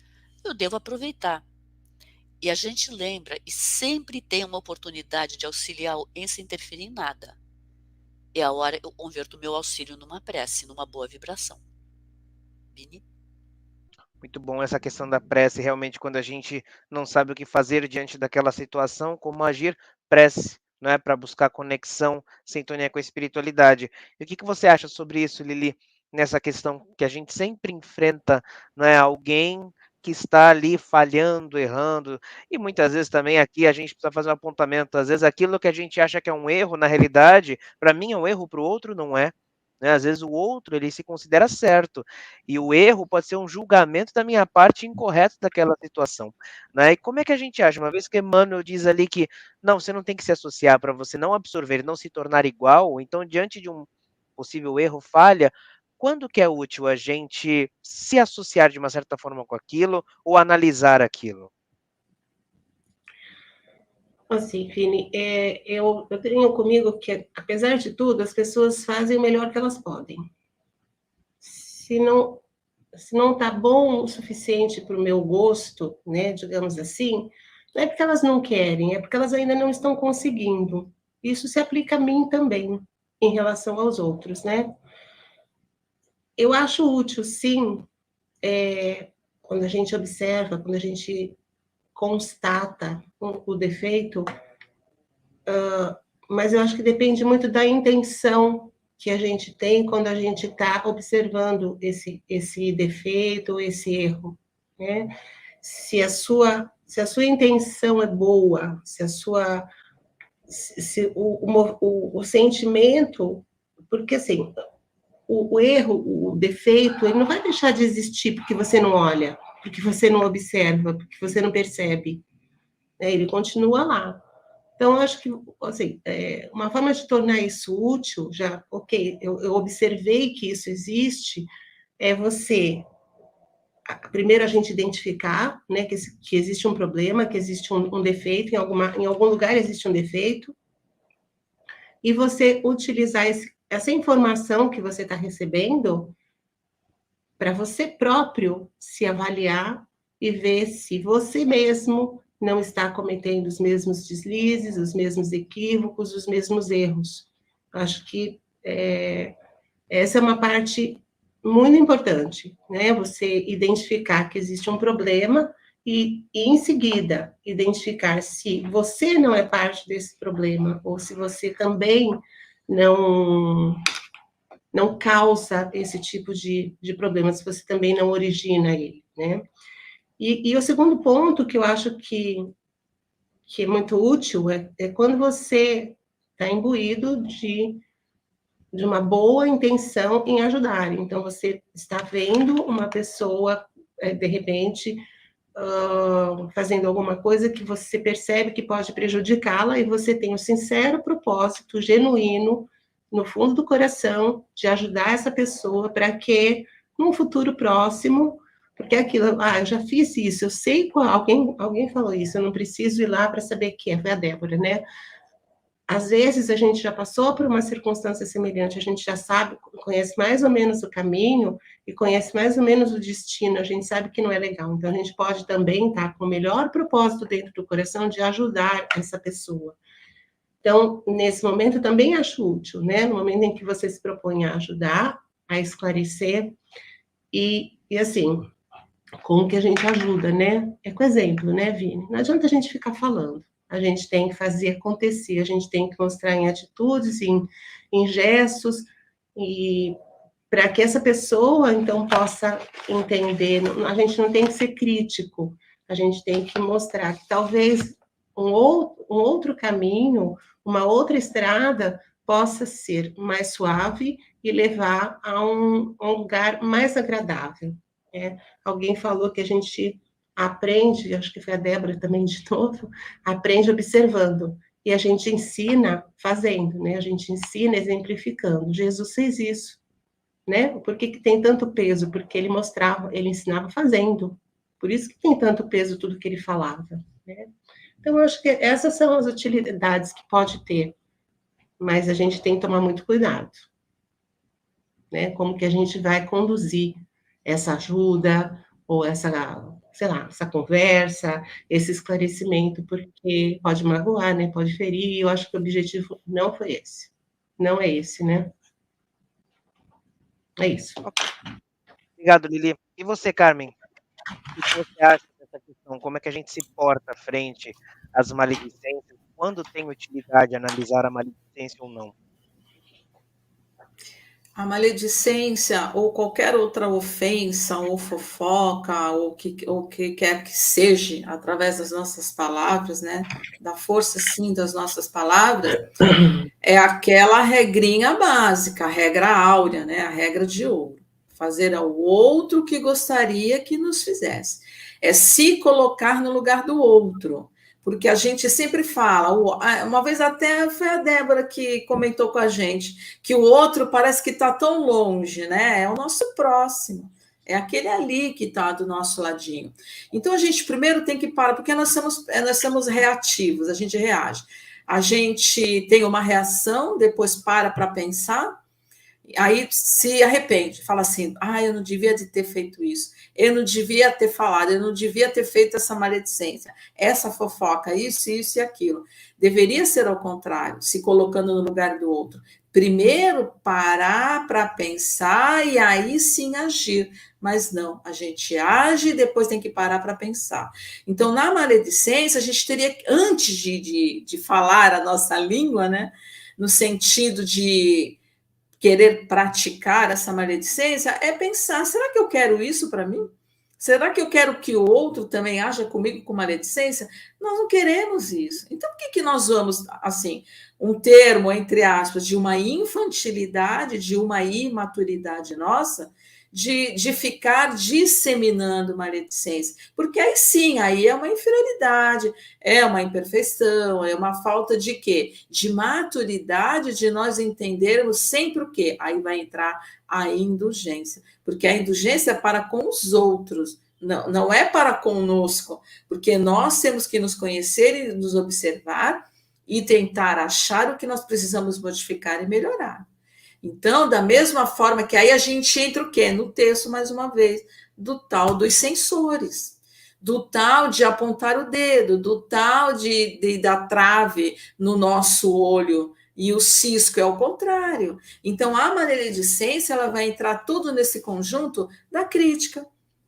Speaker 4: eu devo aproveitar. E a gente lembra, e sempre tem uma oportunidade de auxiliar alguém sem interferir em nada. É a hora que eu converto o meu auxílio numa prece, numa boa vibração. Vini?
Speaker 1: Muito bom essa questão da prece, realmente, quando a gente não sabe o que fazer diante daquela situação, como agir, prece, não é? Para buscar conexão, sintonia com a espiritualidade. E o que você acha sobre isso, Lili, nessa questão que a gente sempre enfrenta, não é? Alguém que está ali falhando, errando, e muitas vezes também aqui a gente precisa fazer um apontamento, às vezes aquilo que a gente acha que é um erro, na realidade, para mim é um erro, para o outro não é. Né? Às vezes o outro ele se considera certo e o erro pode ser um julgamento da minha parte incorreto daquela situação, né? E como é que a gente acha? Uma vez que Emmanuel diz ali que não, você não tem que se associar para você não absorver, não se tornar igual, então diante de um possível erro, falha, quando que é útil a gente se associar de uma certa forma com aquilo ou analisar aquilo?
Speaker 5: Assim, Vini, eu tenho comigo que, apesar de tudo, as pessoas fazem o melhor que elas podem. Se não está bom o suficiente para o meu gosto, né, digamos assim, não é porque elas não querem, é porque elas ainda não estão conseguindo. Isso se aplica a mim também, em relação aos outros, né? Eu acho útil, sim, quando a gente observa, quando a gente constata o defeito, mas eu acho que depende muito da intenção que a gente tem quando a gente está observando esse defeito, esse erro, né? Se a sua intenção é boa, se o sentimento, porque assim, o erro, o defeito, ele não vai deixar de existir porque você não olha, porque você não observa, porque você não percebe, né? Ele continua lá. Então, eu acho que, assim, uma forma de tornar isso útil, já, ok, eu observei que isso existe, é você, primeiro a gente identificar, né, que existe um problema, que existe um defeito, em algum lugar existe um defeito, e você utilizar essa informação que você está recebendo para você próprio se avaliar e ver se você mesmo não está cometendo os mesmos deslizes, os mesmos equívocos, os mesmos erros. Acho que essa é uma parte muito importante, né? Você identificar que existe um problema e em seguida, identificar se você não é parte desse problema ou se você também não causa esse tipo de problema, se você também não origina ele, né? E o segundo ponto que eu acho que é muito útil é quando você está imbuído de uma boa intenção em ajudar. Então, você está vendo uma pessoa, de repente, fazendo alguma coisa que você percebe que pode prejudicá-la e você tem um sincero propósito, genuíno, no fundo do coração, de ajudar essa pessoa para que, num futuro próximo, porque aquilo, eu já fiz isso, eu sei qual, alguém falou isso, eu não preciso ir lá para saber quem é, foi a Débora, né? Às vezes a gente já passou por uma circunstância semelhante, a gente já sabe, conhece mais ou menos o caminho e conhece mais ou menos o destino, a gente sabe que não é legal. Então a gente pode também estar com o melhor propósito dentro do coração de ajudar essa pessoa. Então, nesse momento, eu também acho útil, né? No momento em que você se propõe a ajudar, a esclarecer, e assim, como que a gente ajuda, né? É com exemplo, né, Vini? Não adianta a gente ficar falando. A gente tem que fazer acontecer, a gente tem que mostrar em atitudes, em gestos, e para que essa pessoa, então, possa entender. A gente não tem que ser crítico, a gente tem que mostrar que talvez um outro caminho, uma outra estrada, possa ser mais suave e levar a um lugar mais agradável. Né? Alguém falou que a gente aprende, acho que foi a Débora também de novo, aprende observando, e a gente ensina fazendo, né? A gente ensina exemplificando. Jesus fez isso, né? Por que tem tanto peso? Porque ele ensinava fazendo. Por isso que tem tanto peso tudo que ele falava, né? Então, eu acho que essas são as utilidades que pode ter, mas a gente tem que tomar muito cuidado, né? Como que a gente vai conduzir essa ajuda, ou essa, sei lá, essa conversa, esse esclarecimento, porque pode magoar, né? Pode ferir, e eu acho que o objetivo não foi esse. Não é esse, né? É isso.
Speaker 1: Obrigado, Lili. E você, Carmen? O que você acha dessa questão? Como é que a gente se porta frente às maledicências? Quando tem utilidade analisar a maledicência ou não?
Speaker 6: A maledicência ou qualquer outra ofensa ou fofoca ou que quer que seja através das nossas palavras, né? Da força sim das nossas palavras, é aquela regrinha básica, a regra áurea, né? A regra de ouro. Fazer ao outro o que gostaria que nos fizesse. É se colocar no lugar do outro. Porque a gente sempre fala, uma vez até foi a Débora que comentou com a gente, que o outro parece que está tão longe, né? É o nosso próximo, é aquele ali que está do nosso ladinho. Então a gente primeiro tem que parar, porque nós somos reativos, a gente reage. A gente tem uma reação, depois para pensar, aí se arrepende, fala assim, eu não devia de ter feito isso, eu não devia ter falado, eu não devia ter feito essa maledicência, essa fofoca, isso e aquilo. Deveria ser ao contrário, se colocando no lugar do outro. Primeiro parar para pensar e aí sim agir. Mas não, a gente age e depois tem que parar para pensar. Então, na maledicência, a gente teria, antes de falar a nossa língua, né, no sentido de querer praticar essa maledicência, é pensar, será que eu quero isso para mim? Será que eu quero que o outro também haja comigo com maledicência? Nós não queremos isso. Então, por que nós vamos, assim, um termo, entre aspas, de uma infantilidade, de uma imaturidade nossa, de ficar disseminando maledicência? Porque aí sim, aí é uma inferioridade, é uma imperfeição, é uma falta de quê? De maturidade, de nós entendermos sempre o quê? Aí vai entrar a indulgência, porque a indulgência é para com os outros, não é para conosco, porque nós temos que nos conhecer e nos observar e tentar achar o que nós precisamos modificar e melhorar. Então, da mesma forma que aí a gente entra o quê? No texto, mais uma vez, do tal dos sensores, do tal de apontar o dedo, do tal da trave no nosso olho, e o cisco é o contrário. Então, a maledicência, ela vai entrar tudo nesse conjunto da crítica,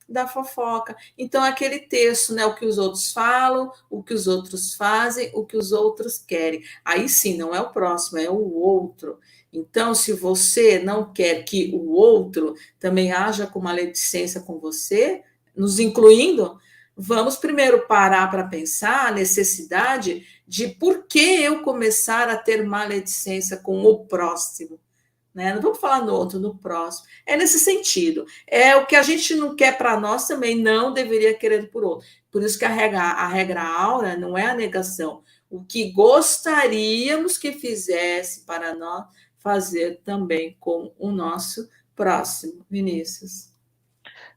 Speaker 6: da fofoca. Então, aquele texto, né, o que os outros falam, o que os outros fazem, o que os outros querem. Aí sim, não é o próximo, é o outro. Então, se você não quer que o outro também haja com maledicência com você, nos incluindo, vamos primeiro parar para pensar a necessidade de por que eu começar a ter maledicência com o próximo. Né? Não vamos falar no outro, no próximo. É nesse sentido. É o que a gente não quer para nós também, não deveria querer por outro. Por isso que a regra áurea não é a negação. O que gostaríamos que fizesse para nós, fazer também com o nosso próximo. Vinícius.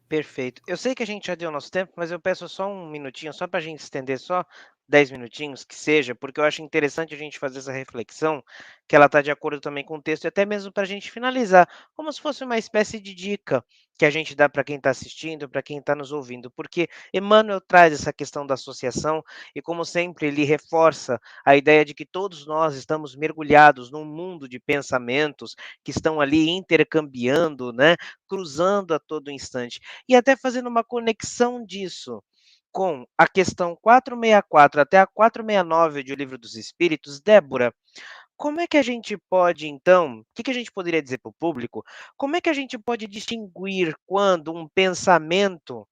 Speaker 1: Perfeito. Eu sei que a gente já deu nosso tempo, mas eu peço só um minutinho, só para a gente estender só 10 minutinhos, que seja, porque eu acho interessante a gente fazer essa reflexão, que ela está de acordo também com o texto, e até mesmo para a gente finalizar, como se fosse uma espécie de dica que a gente dá para quem está assistindo, para quem está nos ouvindo, porque Emmanuel traz essa questão da associação, e como sempre ele reforça a ideia de que todos nós estamos mergulhados num mundo de pensamentos que estão ali intercambiando, né, cruzando a todo instante, e até fazendo uma conexão disso com a questão 464 até a 469 de O Livro dos Espíritos. Débora, como é que a gente pode, então, o que a gente poderia dizer para o público? Como é que a gente pode distinguir quando um pensamento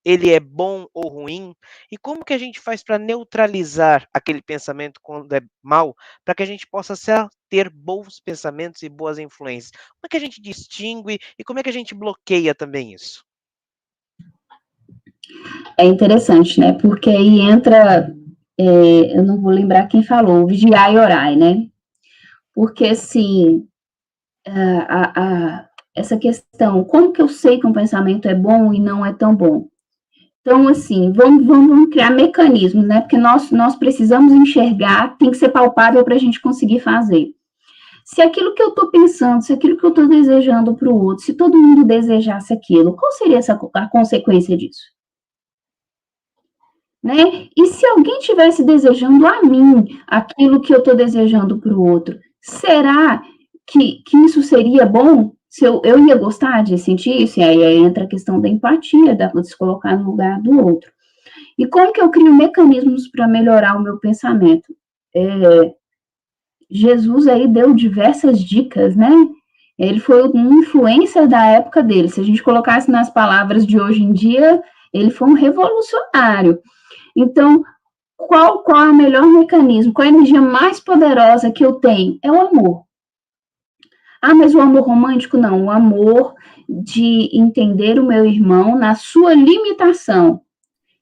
Speaker 1: ele é bom ou ruim? E como que a gente faz para neutralizar aquele pensamento quando é mau, para que a gente possa ter bons pensamentos e boas influências? Como é que a gente distingue e como é que a gente bloqueia também isso?
Speaker 3: É interessante, né? Porque aí entra, eu não vou lembrar quem falou, vigiar e orar, né? Porque, assim, essa questão, como que eu sei que um pensamento é bom e não é tão bom? Então, assim, vamos criar mecanismos, né? Porque nós precisamos enxergar, tem que ser palpável para a gente conseguir fazer. Se aquilo que eu estou pensando, se aquilo que eu estou desejando para o outro, se todo mundo desejasse aquilo, qual seria a consequência disso? Né? E se alguém estivesse desejando a mim aquilo que eu estou desejando para o outro, será que isso seria bom? Se eu ia gostar de sentir isso? E aí entra a questão da empatia, de se colocar no lugar do outro. E como que eu crio mecanismos para melhorar o meu pensamento? Jesus aí deu diversas dicas, né? Ele foi um influencer da época dele. Se a gente colocasse nas palavras de hoje em dia, ele foi um revolucionário. Então, qual é o melhor mecanismo? Qual é a energia mais poderosa que eu tenho? É o amor. Ah, mas o amor romântico não. O amor de entender o meu irmão na sua limitação.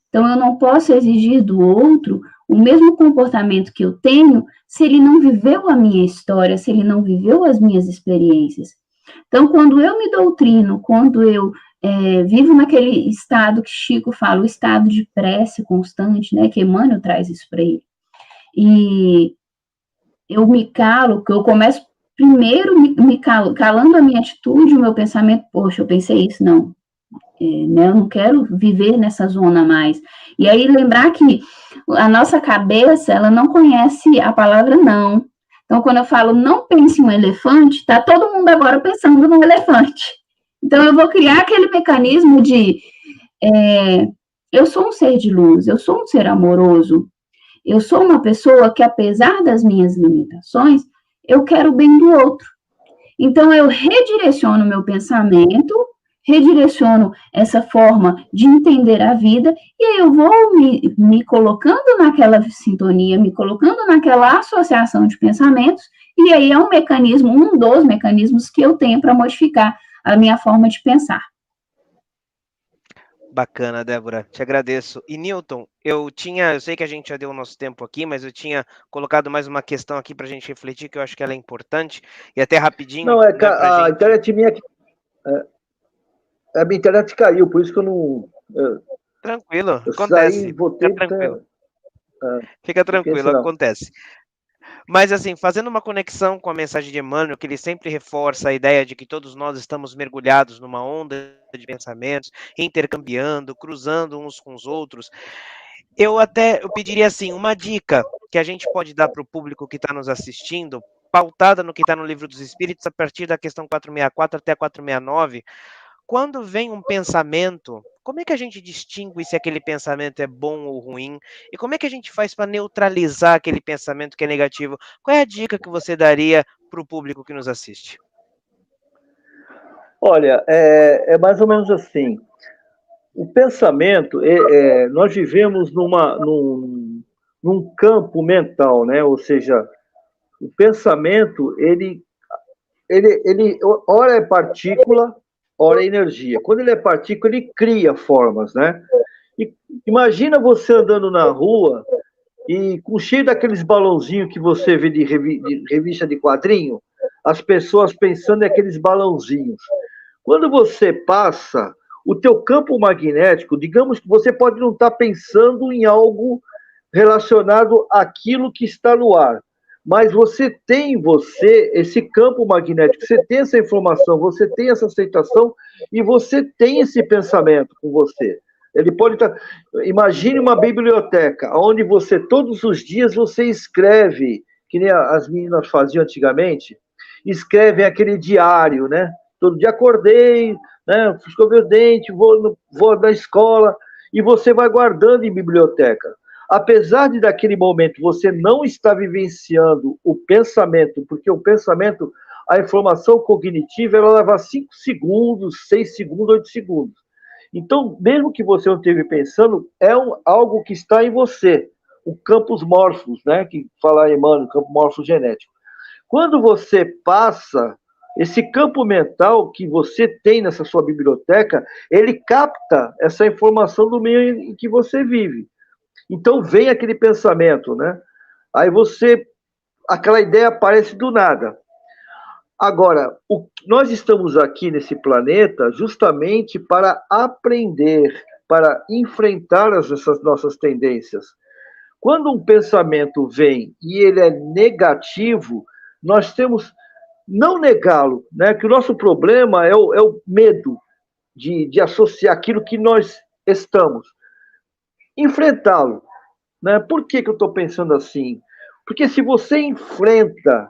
Speaker 3: Então, eu não posso exigir do outro o mesmo comportamento que eu tenho se ele não viveu a minha história, se ele não viveu as minhas experiências. Então, quando eu me doutrino, quando eu vivo naquele estado que Chico fala, o estado de prece constante, né, que Emmanuel traz isso para ele, e eu me calo, que eu começo primeiro me calando a minha atitude, o meu pensamento, poxa, eu pensei isso, não, né, eu não quero viver nessa zona mais. E aí lembrar que a nossa cabeça, ela não conhece a palavra não. Então, quando eu falo não pense em um elefante, está todo mundo agora pensando no elefante. Então, eu vou criar aquele mecanismo de eu sou um ser de luz, eu sou um ser amoroso, eu sou uma pessoa que, apesar das minhas limitações, eu quero o bem do outro. Então, eu redireciono meu pensamento, redireciono essa forma de entender a vida, e aí eu vou me colocando naquela sintonia, me colocando naquela associação de pensamentos, e aí é um mecanismo, um dos mecanismos que eu tenho para modificar a minha forma de pensar.
Speaker 1: Bacana, Débora, te agradeço. E Newton, eu sei que a gente já deu o nosso tempo aqui, mas eu tinha colocado mais uma questão aqui para a gente refletir, que eu acho que ela é importante, e até rapidinho.
Speaker 2: Não, a internet minha, a minha internet caiu, por isso que eu não...
Speaker 1: Tranquilo,
Speaker 2: eu
Speaker 1: acontece.
Speaker 2: Saí, voltei,
Speaker 1: fica tranquilo. Fica tranquilo, acontece. Mas, assim, fazendo uma conexão com a mensagem de Emmanuel, que ele sempre reforça a ideia de que todos nós estamos mergulhados numa onda de pensamentos, intercambiando, cruzando uns com os outros, eu pediria, assim, uma dica que a gente pode dar para o público que está nos assistindo, pautada no que está no Livro dos Espíritos, a partir da questão 464 até a 469, quando vem um pensamento, como é que a gente distingue se aquele pensamento é bom ou ruim? E como é que a gente faz para neutralizar aquele pensamento que é negativo? Qual é a dica que você daria para o público que nos assiste?
Speaker 2: Olha, é mais ou menos assim. O pensamento, nós vivemos num campo mental, né? Ou seja, o pensamento, ele ora é partícula, ora é energia. Quando ele é partícula, ele cria formas, né? E imagina você andando na rua e com cheio daqueles balãozinhos que você vê de revista de quadrinho, as pessoas pensando naqueles balãozinhos. Quando você passa, o teu campo magnético, digamos que você pode não estar pensando em algo relacionado àquilo que está no ar, mas você tem em você esse campo magnético, você tem essa informação, você tem essa aceitação e você tem esse pensamento com você. Ele pode estar... Imagine uma biblioteca, onde você, todos os dias, você escreve, que nem as meninas faziam antigamente, escrevem aquele diário, né? Todo dia acordei, né? Escovei o dente, vou na escola, e você vai guardando em biblioteca. Apesar de, naquele momento, você não estar vivenciando o pensamento, porque o pensamento, a informação cognitiva, ela leva 5 segundos, 6 segundos, 8 segundos. Então, mesmo que você não esteja pensando, algo que está em você, o campos morfos, né? Que fala Emmanuel, campo morfogenético. Quando você passa, esse campo mental que você tem nessa sua biblioteca, ele capta essa informação do meio em que você vive. Então vem aquele pensamento, né? Aí aquela ideia aparece do nada. Agora, nós estamos aqui nesse planeta justamente para aprender, para enfrentar essas nossas tendências. Quando um pensamento vem e ele é negativo, nós temos não negá-lo, né? Que o nosso problema é o medo de associar aquilo que nós estamos. Enfrentá-lo, né? Por que eu estou pensando assim? Porque se você enfrenta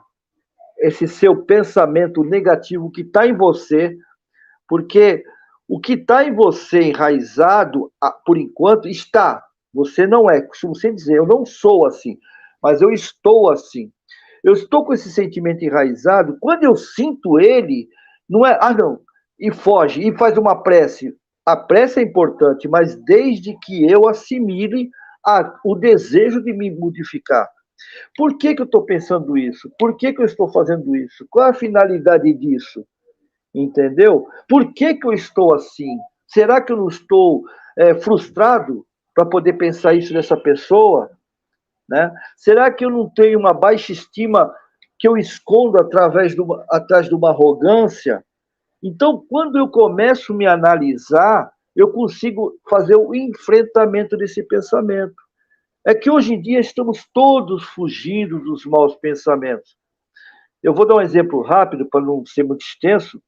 Speaker 2: esse seu pensamento negativo que está em você, porque o que está em você enraizado, por enquanto, está. Você não é. Costumo sempre dizer, eu não sou assim, mas eu estou assim. Eu estou com esse sentimento enraizado, quando eu sinto ele, não é, não, e foge, e faz uma prece. A prece é importante, mas desde que eu assimile o desejo de me modificar. Por que eu estou pensando isso? Por que eu estou fazendo isso? Qual a finalidade disso? Entendeu? Por que eu estou assim? Será que eu não estou frustrado para poder pensar isso nessa pessoa? né? Será que eu não tenho uma baixa estima que eu escondo atrás de uma arrogância? Então, quando eu começo a me analisar, eu consigo fazer o enfrentamento desse pensamento. É que hoje em dia estamos todos fugindo dos maus pensamentos. Eu vou dar um exemplo rápido, para não ser muito extenso.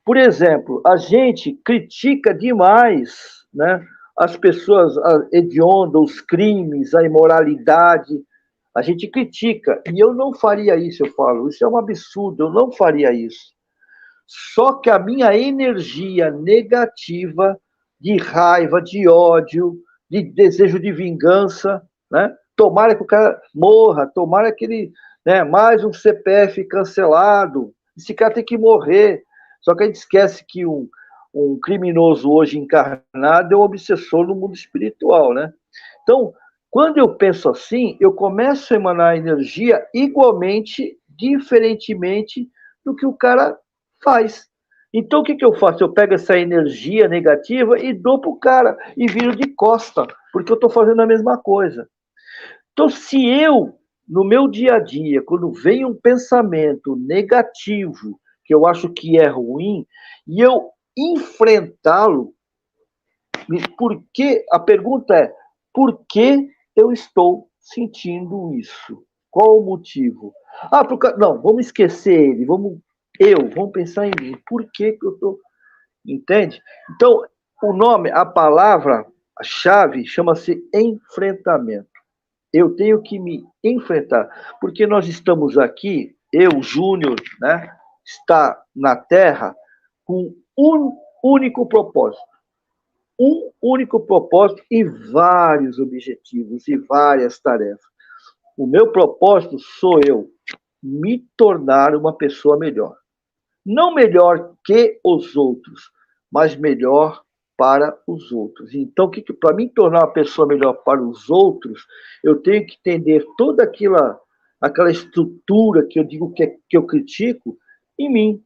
Speaker 2: Por exemplo, a gente critica demais, né, as pessoas hediondas, os crimes, a imoralidade. A gente critica. E eu não faria isso, eu falo. Isso é um absurdo, eu não faria isso. Só que a minha energia negativa, de raiva, de ódio, de desejo de vingança, né? Tomara que o cara morra, tomara que ele, né, mais um CPF cancelado, esse cara tem que morrer. Só que a gente esquece que um criminoso hoje encarnado é um obsessor no mundo espiritual, né? Então, quando eu penso assim, eu começo a emanar energia igualmente, diferentemente do que o cara faz. Então, o que eu faço? Eu pego essa energia negativa e dou para o cara e viro de costa, porque eu estou fazendo a mesma coisa. Então, se eu, no meu dia a dia, quando vem um pensamento negativo, que eu acho que é ruim, e eu enfrentá-lo, porque a pergunta é, por que eu estou sentindo isso? Qual o motivo? Não, vamos esquecer ele, vamos pensar em mim. Por que eu estou... Entende? Então, o nome, a palavra, a chave, chama-se enfrentamento. Eu tenho que me enfrentar, porque nós estamos aqui, eu, Júnior, né, está na Terra com um único propósito. Um único propósito e vários objetivos e várias tarefas. O meu propósito sou eu me tornar uma pessoa melhor. Não melhor que os outros, mas melhor para os outros. Então, para me tornar uma pessoa melhor para os outros, eu tenho que entender toda aquela estrutura que eu digo que eu critico em mim,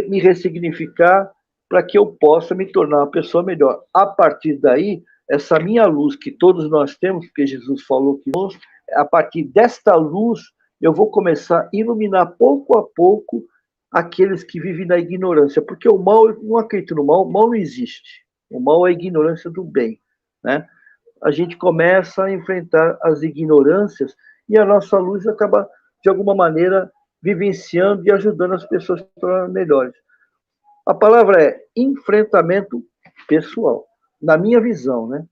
Speaker 2: me ressignificar para que eu possa me tornar uma pessoa melhor. A partir daí, essa minha luz que todos nós temos, porque Jesus falou que nós, a partir desta luz, eu vou começar a iluminar pouco a pouco aqueles que vivem na ignorância, porque o mal, eu não acredito no mal, o mal não existe. O mal é a ignorância do bem, né? A gente começa a enfrentar as ignorâncias e a nossa luz acaba, de alguma maneira, vivenciando e ajudando as pessoas a se tornar melhores. A palavra é enfrentamento pessoal, na minha visão, né?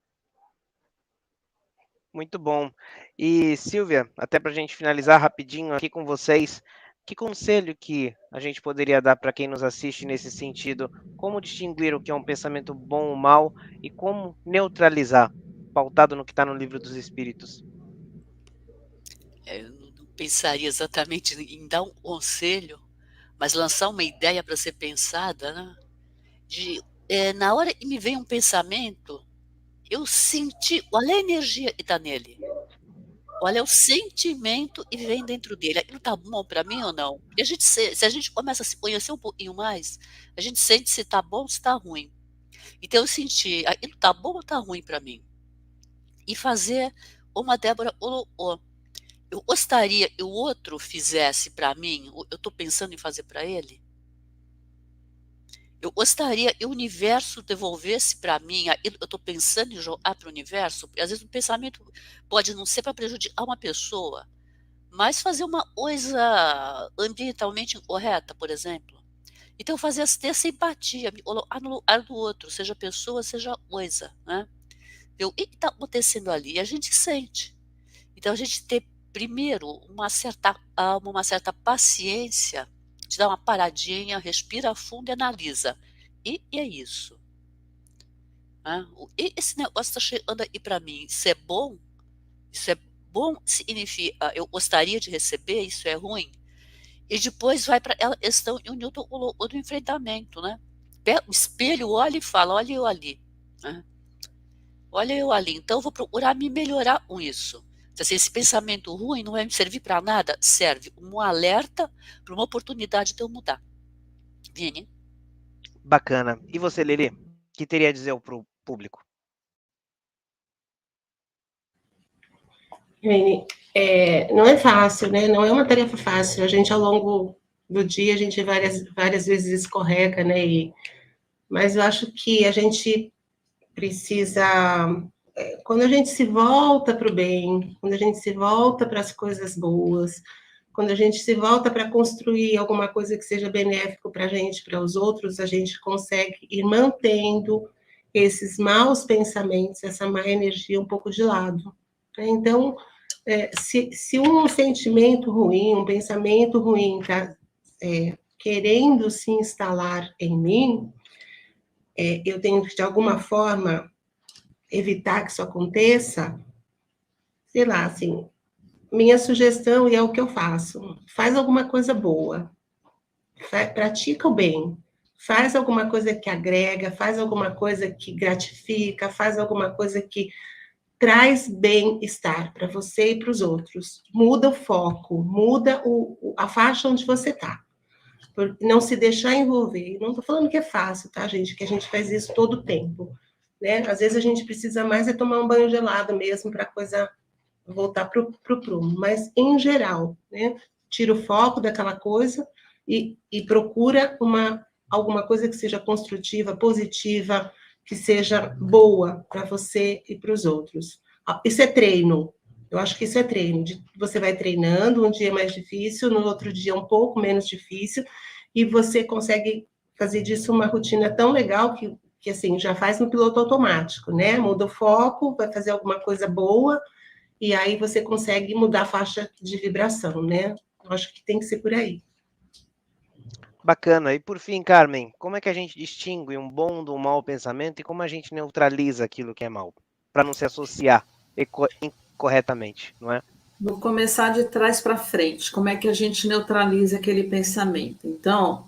Speaker 1: Muito bom. E, Silvia, até para a gente finalizar rapidinho aqui com vocês, que conselho que a gente poderia dar para quem nos assiste nesse sentido? Como distinguir o que é um pensamento bom ou mal e como neutralizar, pautado no que está no Livro dos Espíritos?
Speaker 4: Eu não pensaria exatamente em dar um conselho, mas lançar uma ideia para ser pensada, né? Na hora que me vem um pensamento, eu senti, olha a energia que está nele. Olha o sentimento e vem dentro dele. Aquilo tá bom para mim ou não? E se a gente começa a se conhecer um pouquinho mais, a gente sente se tá bom ou se tá ruim. Então eu senti, aquilo tá bom ou tá ruim para mim? E fazer uma Débora colocou. Eu gostaria que o outro fizesse para mim, eu estou pensando em fazer para ele? Eu gostaria que o universo devolvesse para mim, eu estou pensando em jogar para o universo, porque às vezes o pensamento pode não ser para prejudicar uma pessoa, mas fazer uma coisa ambientalmente incorreta, por exemplo. Então, ter essa empatia, me colocar no lugar do outro, seja pessoa, seja coisa, né? Ver o que está acontecendo ali, e a gente sente. Então, a gente ter, primeiro, uma certa alma, uma certa paciência, de dar uma paradinha, respira fundo e analisa. E é isso. Né? Esse negócio está chegando aí para mim, isso é bom? Isso é bom, significa eu gostaria de receber, isso é ruim? E depois vai para ela questão, e o Newton colocou do enfrentamento, né? Pega o espelho, olha e fala, olha eu ali. Né? Olha eu ali, então eu vou procurar me melhorar com isso. Então, assim, esse pensamento ruim não vai me servir para nada? Serve um alerta para uma oportunidade de eu mudar. Vini?
Speaker 1: Bacana. E você, Lili? O que teria a dizer para o público?
Speaker 5: Irene, não é fácil, né? Não é uma tarefa fácil. A gente, ao longo do dia, a gente várias vezes escorrega, né? Mas eu acho que a gente precisa, quando a gente se volta para o bem, quando a gente se volta para as coisas boas, quando a gente se volta para construir alguma coisa que seja benéfico para a gente, para os outros, a gente consegue ir mantendo esses maus pensamentos, essa má energia um pouco de lado. Então, se um sentimento ruim, um pensamento ruim está querendo se instalar em mim, eu tenho que, de alguma forma, evitar que isso aconteça, sei lá, assim, minha sugestão, e é o que eu faço, faz alguma coisa boa, pratica o bem, faz alguma coisa que agrega, faz alguma coisa que gratifica, faz alguma coisa que traz bem-estar para você e para os outros. Muda o foco, muda a faixa onde você está. Não se deixar envolver. Não estou falando que é fácil, tá, gente? Que a gente faz isso todo o tempo. Né? Às vezes a gente precisa mais é tomar um banho gelado mesmo para a coisa voltar para o prumo. Mas, em geral, né? Tira o foco daquela coisa e procura alguma coisa que seja construtiva, positiva, que seja boa para você e para os outros. Isso é treino. Eu acho que isso é treino. Você vai treinando, um dia é mais difícil, no outro dia um pouco menos difícil, e você consegue fazer disso uma rotina tão legal que assim, já faz no piloto automático, né? Muda o foco, vai fazer alguma coisa boa, e aí você consegue mudar a faixa de vibração, né? Eu acho que tem que ser por aí.
Speaker 1: Bacana. E por fim, Carmen, como é que a gente distingue um bom do mau pensamento e como a gente neutraliza aquilo que é mal, para não se associar incorretamente, não é?
Speaker 6: Vou começar de trás para frente. Como é que a gente neutraliza aquele pensamento? Então,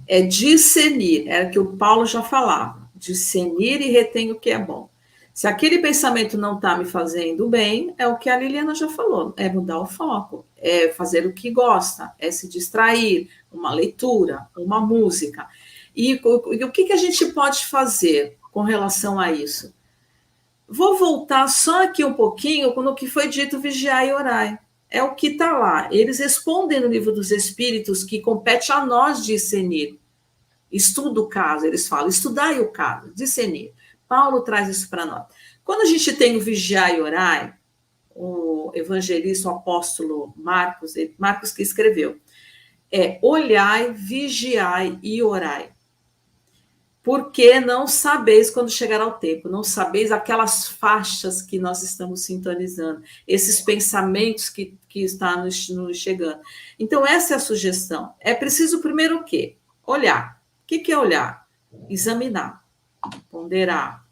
Speaker 6: é discernir, era o que o Paulo já falava, discernir e retém o que é bom. Se aquele pensamento não está me fazendo bem, é o que a Liliana já falou, é mudar o foco, é fazer o que gosta, é se distrair, uma leitura, uma música. E o que a gente pode fazer com relação a isso? Vou voltar só aqui um pouquinho no que foi dito vigiar e orar. É o que está lá. Eles respondem no livro dos Espíritos que compete a nós discernir. Estuda o caso, eles falam, estudai o caso, discernir. Paulo traz isso para nós. Quando a gente tem o vigiar e orar, o evangelista, o apóstolo Marcos que escreveu, olhai, vigiai e orai. Porque não sabeis quando chegará o tempo, não sabeis aquelas faixas que nós estamos sintonizando, esses pensamentos que estão nos chegando. Então, essa é a sugestão. É preciso primeiro o quê? Olhar. O que é olhar? Examinar, ponderar,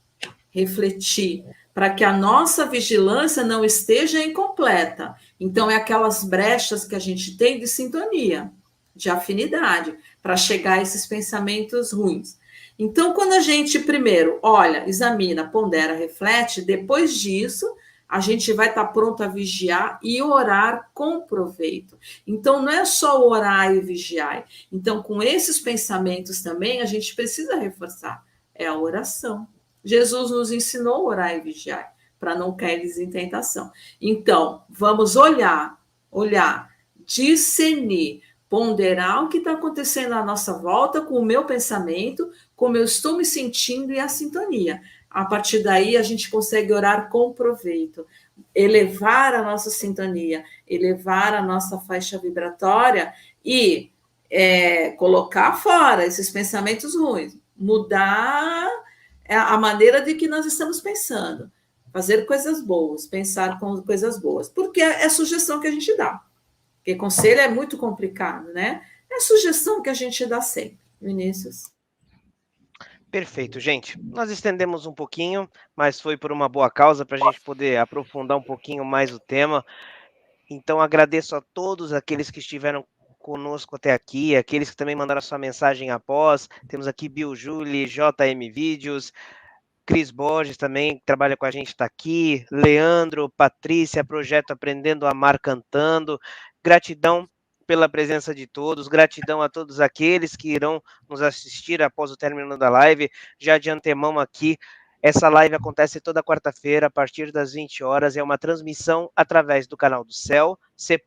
Speaker 6: refletir, para que a nossa vigilância não esteja incompleta. Então, é aquelas brechas que a gente tem de sintonia, de afinidade, para chegar a esses pensamentos ruins. Então, quando a gente primeiro olha, examina, pondera, reflete, depois disso, a gente vai estar pronto a vigiar e orar com proveito. Então, não é só orar e vigiar. Então, com esses pensamentos também, a gente precisa reforçar. É a oração. Jesus nos ensinou a orar e vigiar, para não cair em tentação. Então, vamos olhar, discernir, ponderar o que está acontecendo à nossa volta com o meu pensamento, como eu estou me sentindo e a sintonia. A partir daí, a gente consegue orar com proveito, elevar a nossa sintonia, elevar a nossa faixa vibratória e colocar fora esses pensamentos ruins, mudar a maneira de que nós estamos pensando, fazer coisas boas, pensar com coisas boas, porque é a sugestão que a gente dá. Porque conselho é muito complicado, né? É a sugestão que a gente dá sempre. Vinícius.
Speaker 1: Perfeito, gente. Nós estendemos um pouquinho, mas foi por uma boa causa para a gente poder aprofundar um pouquinho mais o tema. Então, agradeço a todos aqueles que estiveram conosco até aqui, aqueles que também mandaram a sua mensagem após. Temos aqui Bill Julie, JM Vídeos, Cris Borges também, que trabalha com a gente, está aqui, Leandro, Patrícia, Projeto Aprendendo a Amar Cantando. Gratidão pela presença de todos, gratidão a todos aqueles que irão nos assistir após o término da live. Já de antemão aqui, Essa live acontece toda quarta-feira, a partir das 20 horas. É uma transmissão através do canal do Céu, C.E.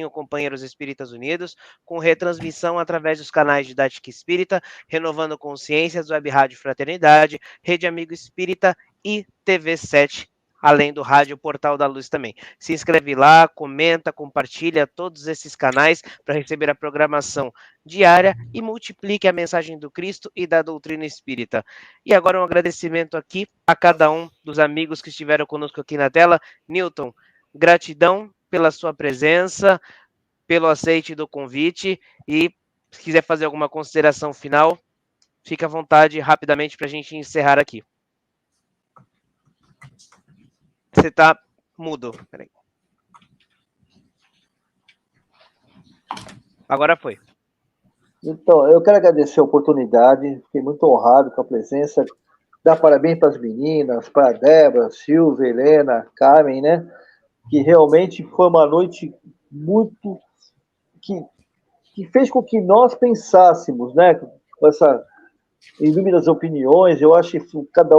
Speaker 1: o Companheiros Espíritas Unidos, com retransmissão através dos canais Didática Espírita, Renovando Consciências, Web Rádio Fraternidade, Rede Amigo Espírita e TV7, além do Rádio Portal da Luz também. Se inscreve lá, comenta, compartilha todos esses canais para receber a programação diária e multiplique a mensagem do Cristo e da doutrina espírita. E agora um agradecimento aqui a cada um dos amigos que estiveram conosco aqui na tela. Newton, gratidão pela sua presença, pelo aceite do convite, e se quiser fazer alguma consideração final, fique à vontade rapidamente para a gente encerrar aqui. Você está mudo. Peraí. Agora foi.
Speaker 2: Então, eu quero agradecer a oportunidade, fiquei muito honrado com a presença, dar parabéns para as meninas, para a Débora, Silvia, Helena, Carmen, né? Que realmente foi uma noite muito... que fez com que nós pensássemos, né? Com essa inúmeras opiniões, eu acho que cada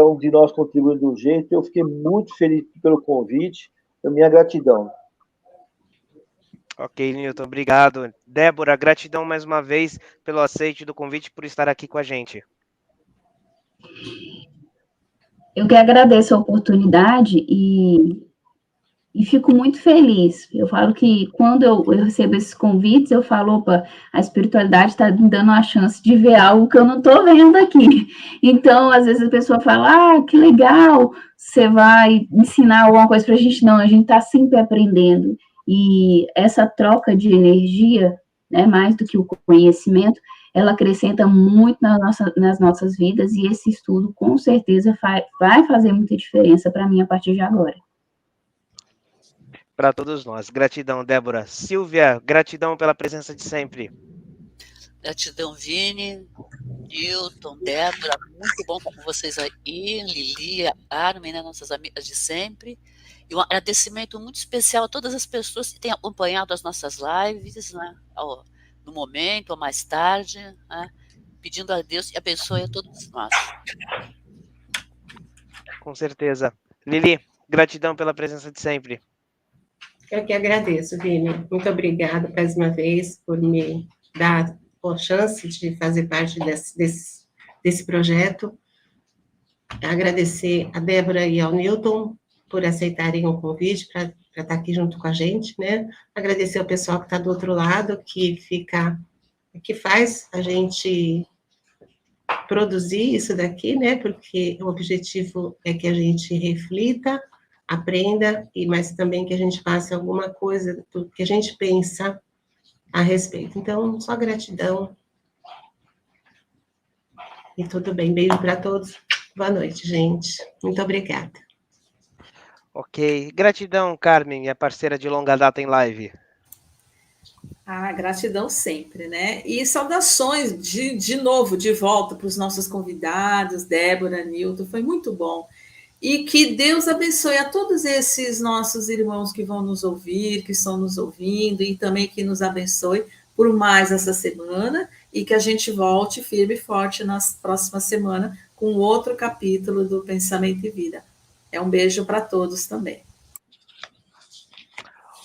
Speaker 2: um de nós contribuiu de um jeito. Eu fiquei muito feliz pelo convite, a minha gratidão.
Speaker 1: Ok, Newton, obrigado. Débora, gratidão mais uma vez pelo aceite do convite, por estar aqui com a gente.
Speaker 3: Eu que agradeço a oportunidade e fico muito feliz. Eu falo que quando eu recebo esses convites, eu falo, opa, a espiritualidade está me dando a chance de ver algo que eu não estou vendo aqui. Então, às vezes a pessoa fala, que legal, você vai ensinar alguma coisa para a gente. Não, a gente está sempre aprendendo. E essa troca de energia, né, mais do que o conhecimento, ela acrescenta muito nas nossas vidas, e esse estudo, com certeza, vai fazer muita diferença para mim a partir de agora.
Speaker 1: Para todos nós. Gratidão, Débora. Silvia, gratidão pela presença de sempre.
Speaker 4: Gratidão, Vini, Newton, Débora, muito bom estar com vocês aí, Lili, Armin, né, nossas amigas de sempre. E um agradecimento muito especial a todas as pessoas que têm acompanhado as nossas lives, né, no momento ou mais tarde, né, pedindo a Deus que abençoe a todos nós.
Speaker 1: Com certeza. Lili, gratidão pela presença de sempre.
Speaker 5: Eu que agradeço, Vini. Muito obrigada mais uma vez por me dar a chance de fazer parte desse projeto. Agradecer a Débora e ao Newton por aceitarem o convite para estar aqui junto com a gente, né? Agradecer ao pessoal que está do outro lado, que faz a gente produzir isso daqui, né? Porque o objetivo é que a gente reflita, aprenda, mas também que a gente faça alguma coisa do que a gente pensa a respeito. Então, só gratidão. E tudo bem. Beijo para todos. Boa noite, gente. Muito obrigada.
Speaker 1: Ok. Gratidão, Carmen, minha parceira de longa data em live.
Speaker 6: Gratidão sempre, né? E saudações de novo, de volta para os nossos convidados, Débora, Newton, foi muito bom. E que Deus abençoe a todos esses nossos irmãos que vão nos ouvir, que estão nos ouvindo, e também que nos abençoe por mais essa semana, e que a gente volte firme e forte na próxima semana com outro capítulo do Pensamento e Vida. Um beijo para todos também.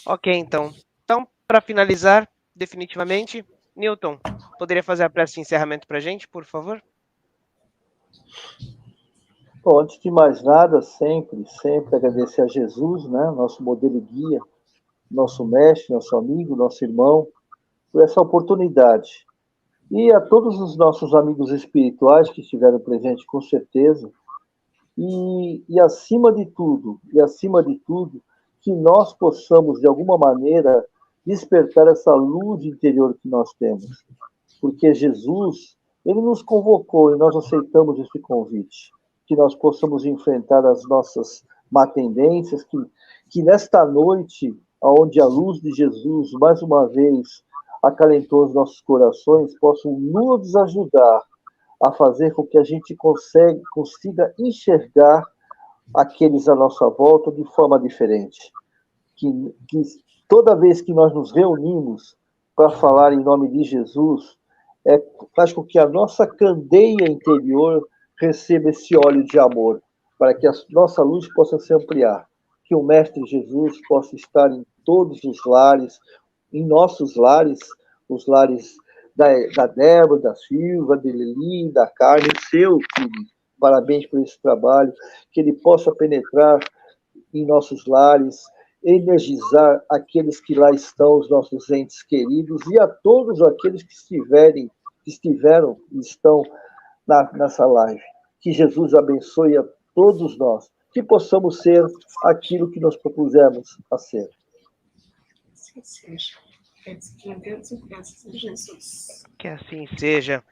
Speaker 1: Ok, então. Então, para finalizar, definitivamente, Newton, poderia fazer a prece de encerramento para a gente, por favor?
Speaker 2: Bom, antes de mais nada, sempre agradecer a Jesus, né, nosso modelo e guia, nosso mestre, nosso amigo, nosso irmão, por essa oportunidade. E a todos os nossos amigos espirituais que estiveram presentes, com certeza. E acima de tudo, que nós possamos, de alguma maneira, despertar essa luz interior que nós temos. Porque Jesus, ele nos convocou e nós aceitamos esse convite. Que nós possamos enfrentar as nossas má tendências, que nesta noite, onde a luz de Jesus, mais uma vez, acalentou os nossos corações, possam nos ajudar a fazer com que a gente consiga enxergar aqueles à nossa volta de forma diferente. Que toda vez que nós nos reunimos para falar em nome de Jesus, faz com que a nossa candeia interior receba esse óleo de amor, para que a nossa luz possa se ampliar, que o Mestre Jesus possa estar em todos os lares, em nossos lares, os lares da Débora, da Silva, da Lili, da Carmen, seu filho. Parabéns por esse trabalho, que ele possa penetrar em nossos lares, energizar aqueles que lá estão, os nossos entes queridos, e a todos aqueles que estiveram e estão nessa live. Que Jesus abençoe a todos nós, que possamos ser aquilo que nós propusemos a ser.
Speaker 5: Assim seja. Deus e graças a Jesus.
Speaker 1: Que assim seja.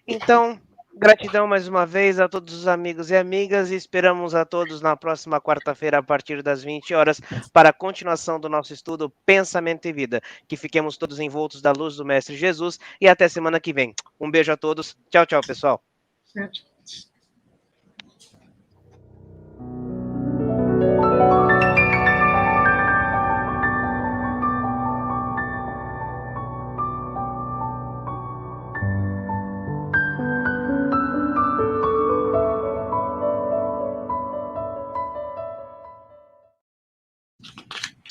Speaker 1: Então, gratidão mais uma vez a todos os amigos e amigas e esperamos a todos na próxima quarta-feira a partir das 20 horas para a continuação do nosso estudo Pensamento e Vida. Que fiquemos todos envoltos da luz do Mestre Jesus e até semana que vem. Um beijo a todos. Tchau, tchau, pessoal.
Speaker 5: Tchau, tchau.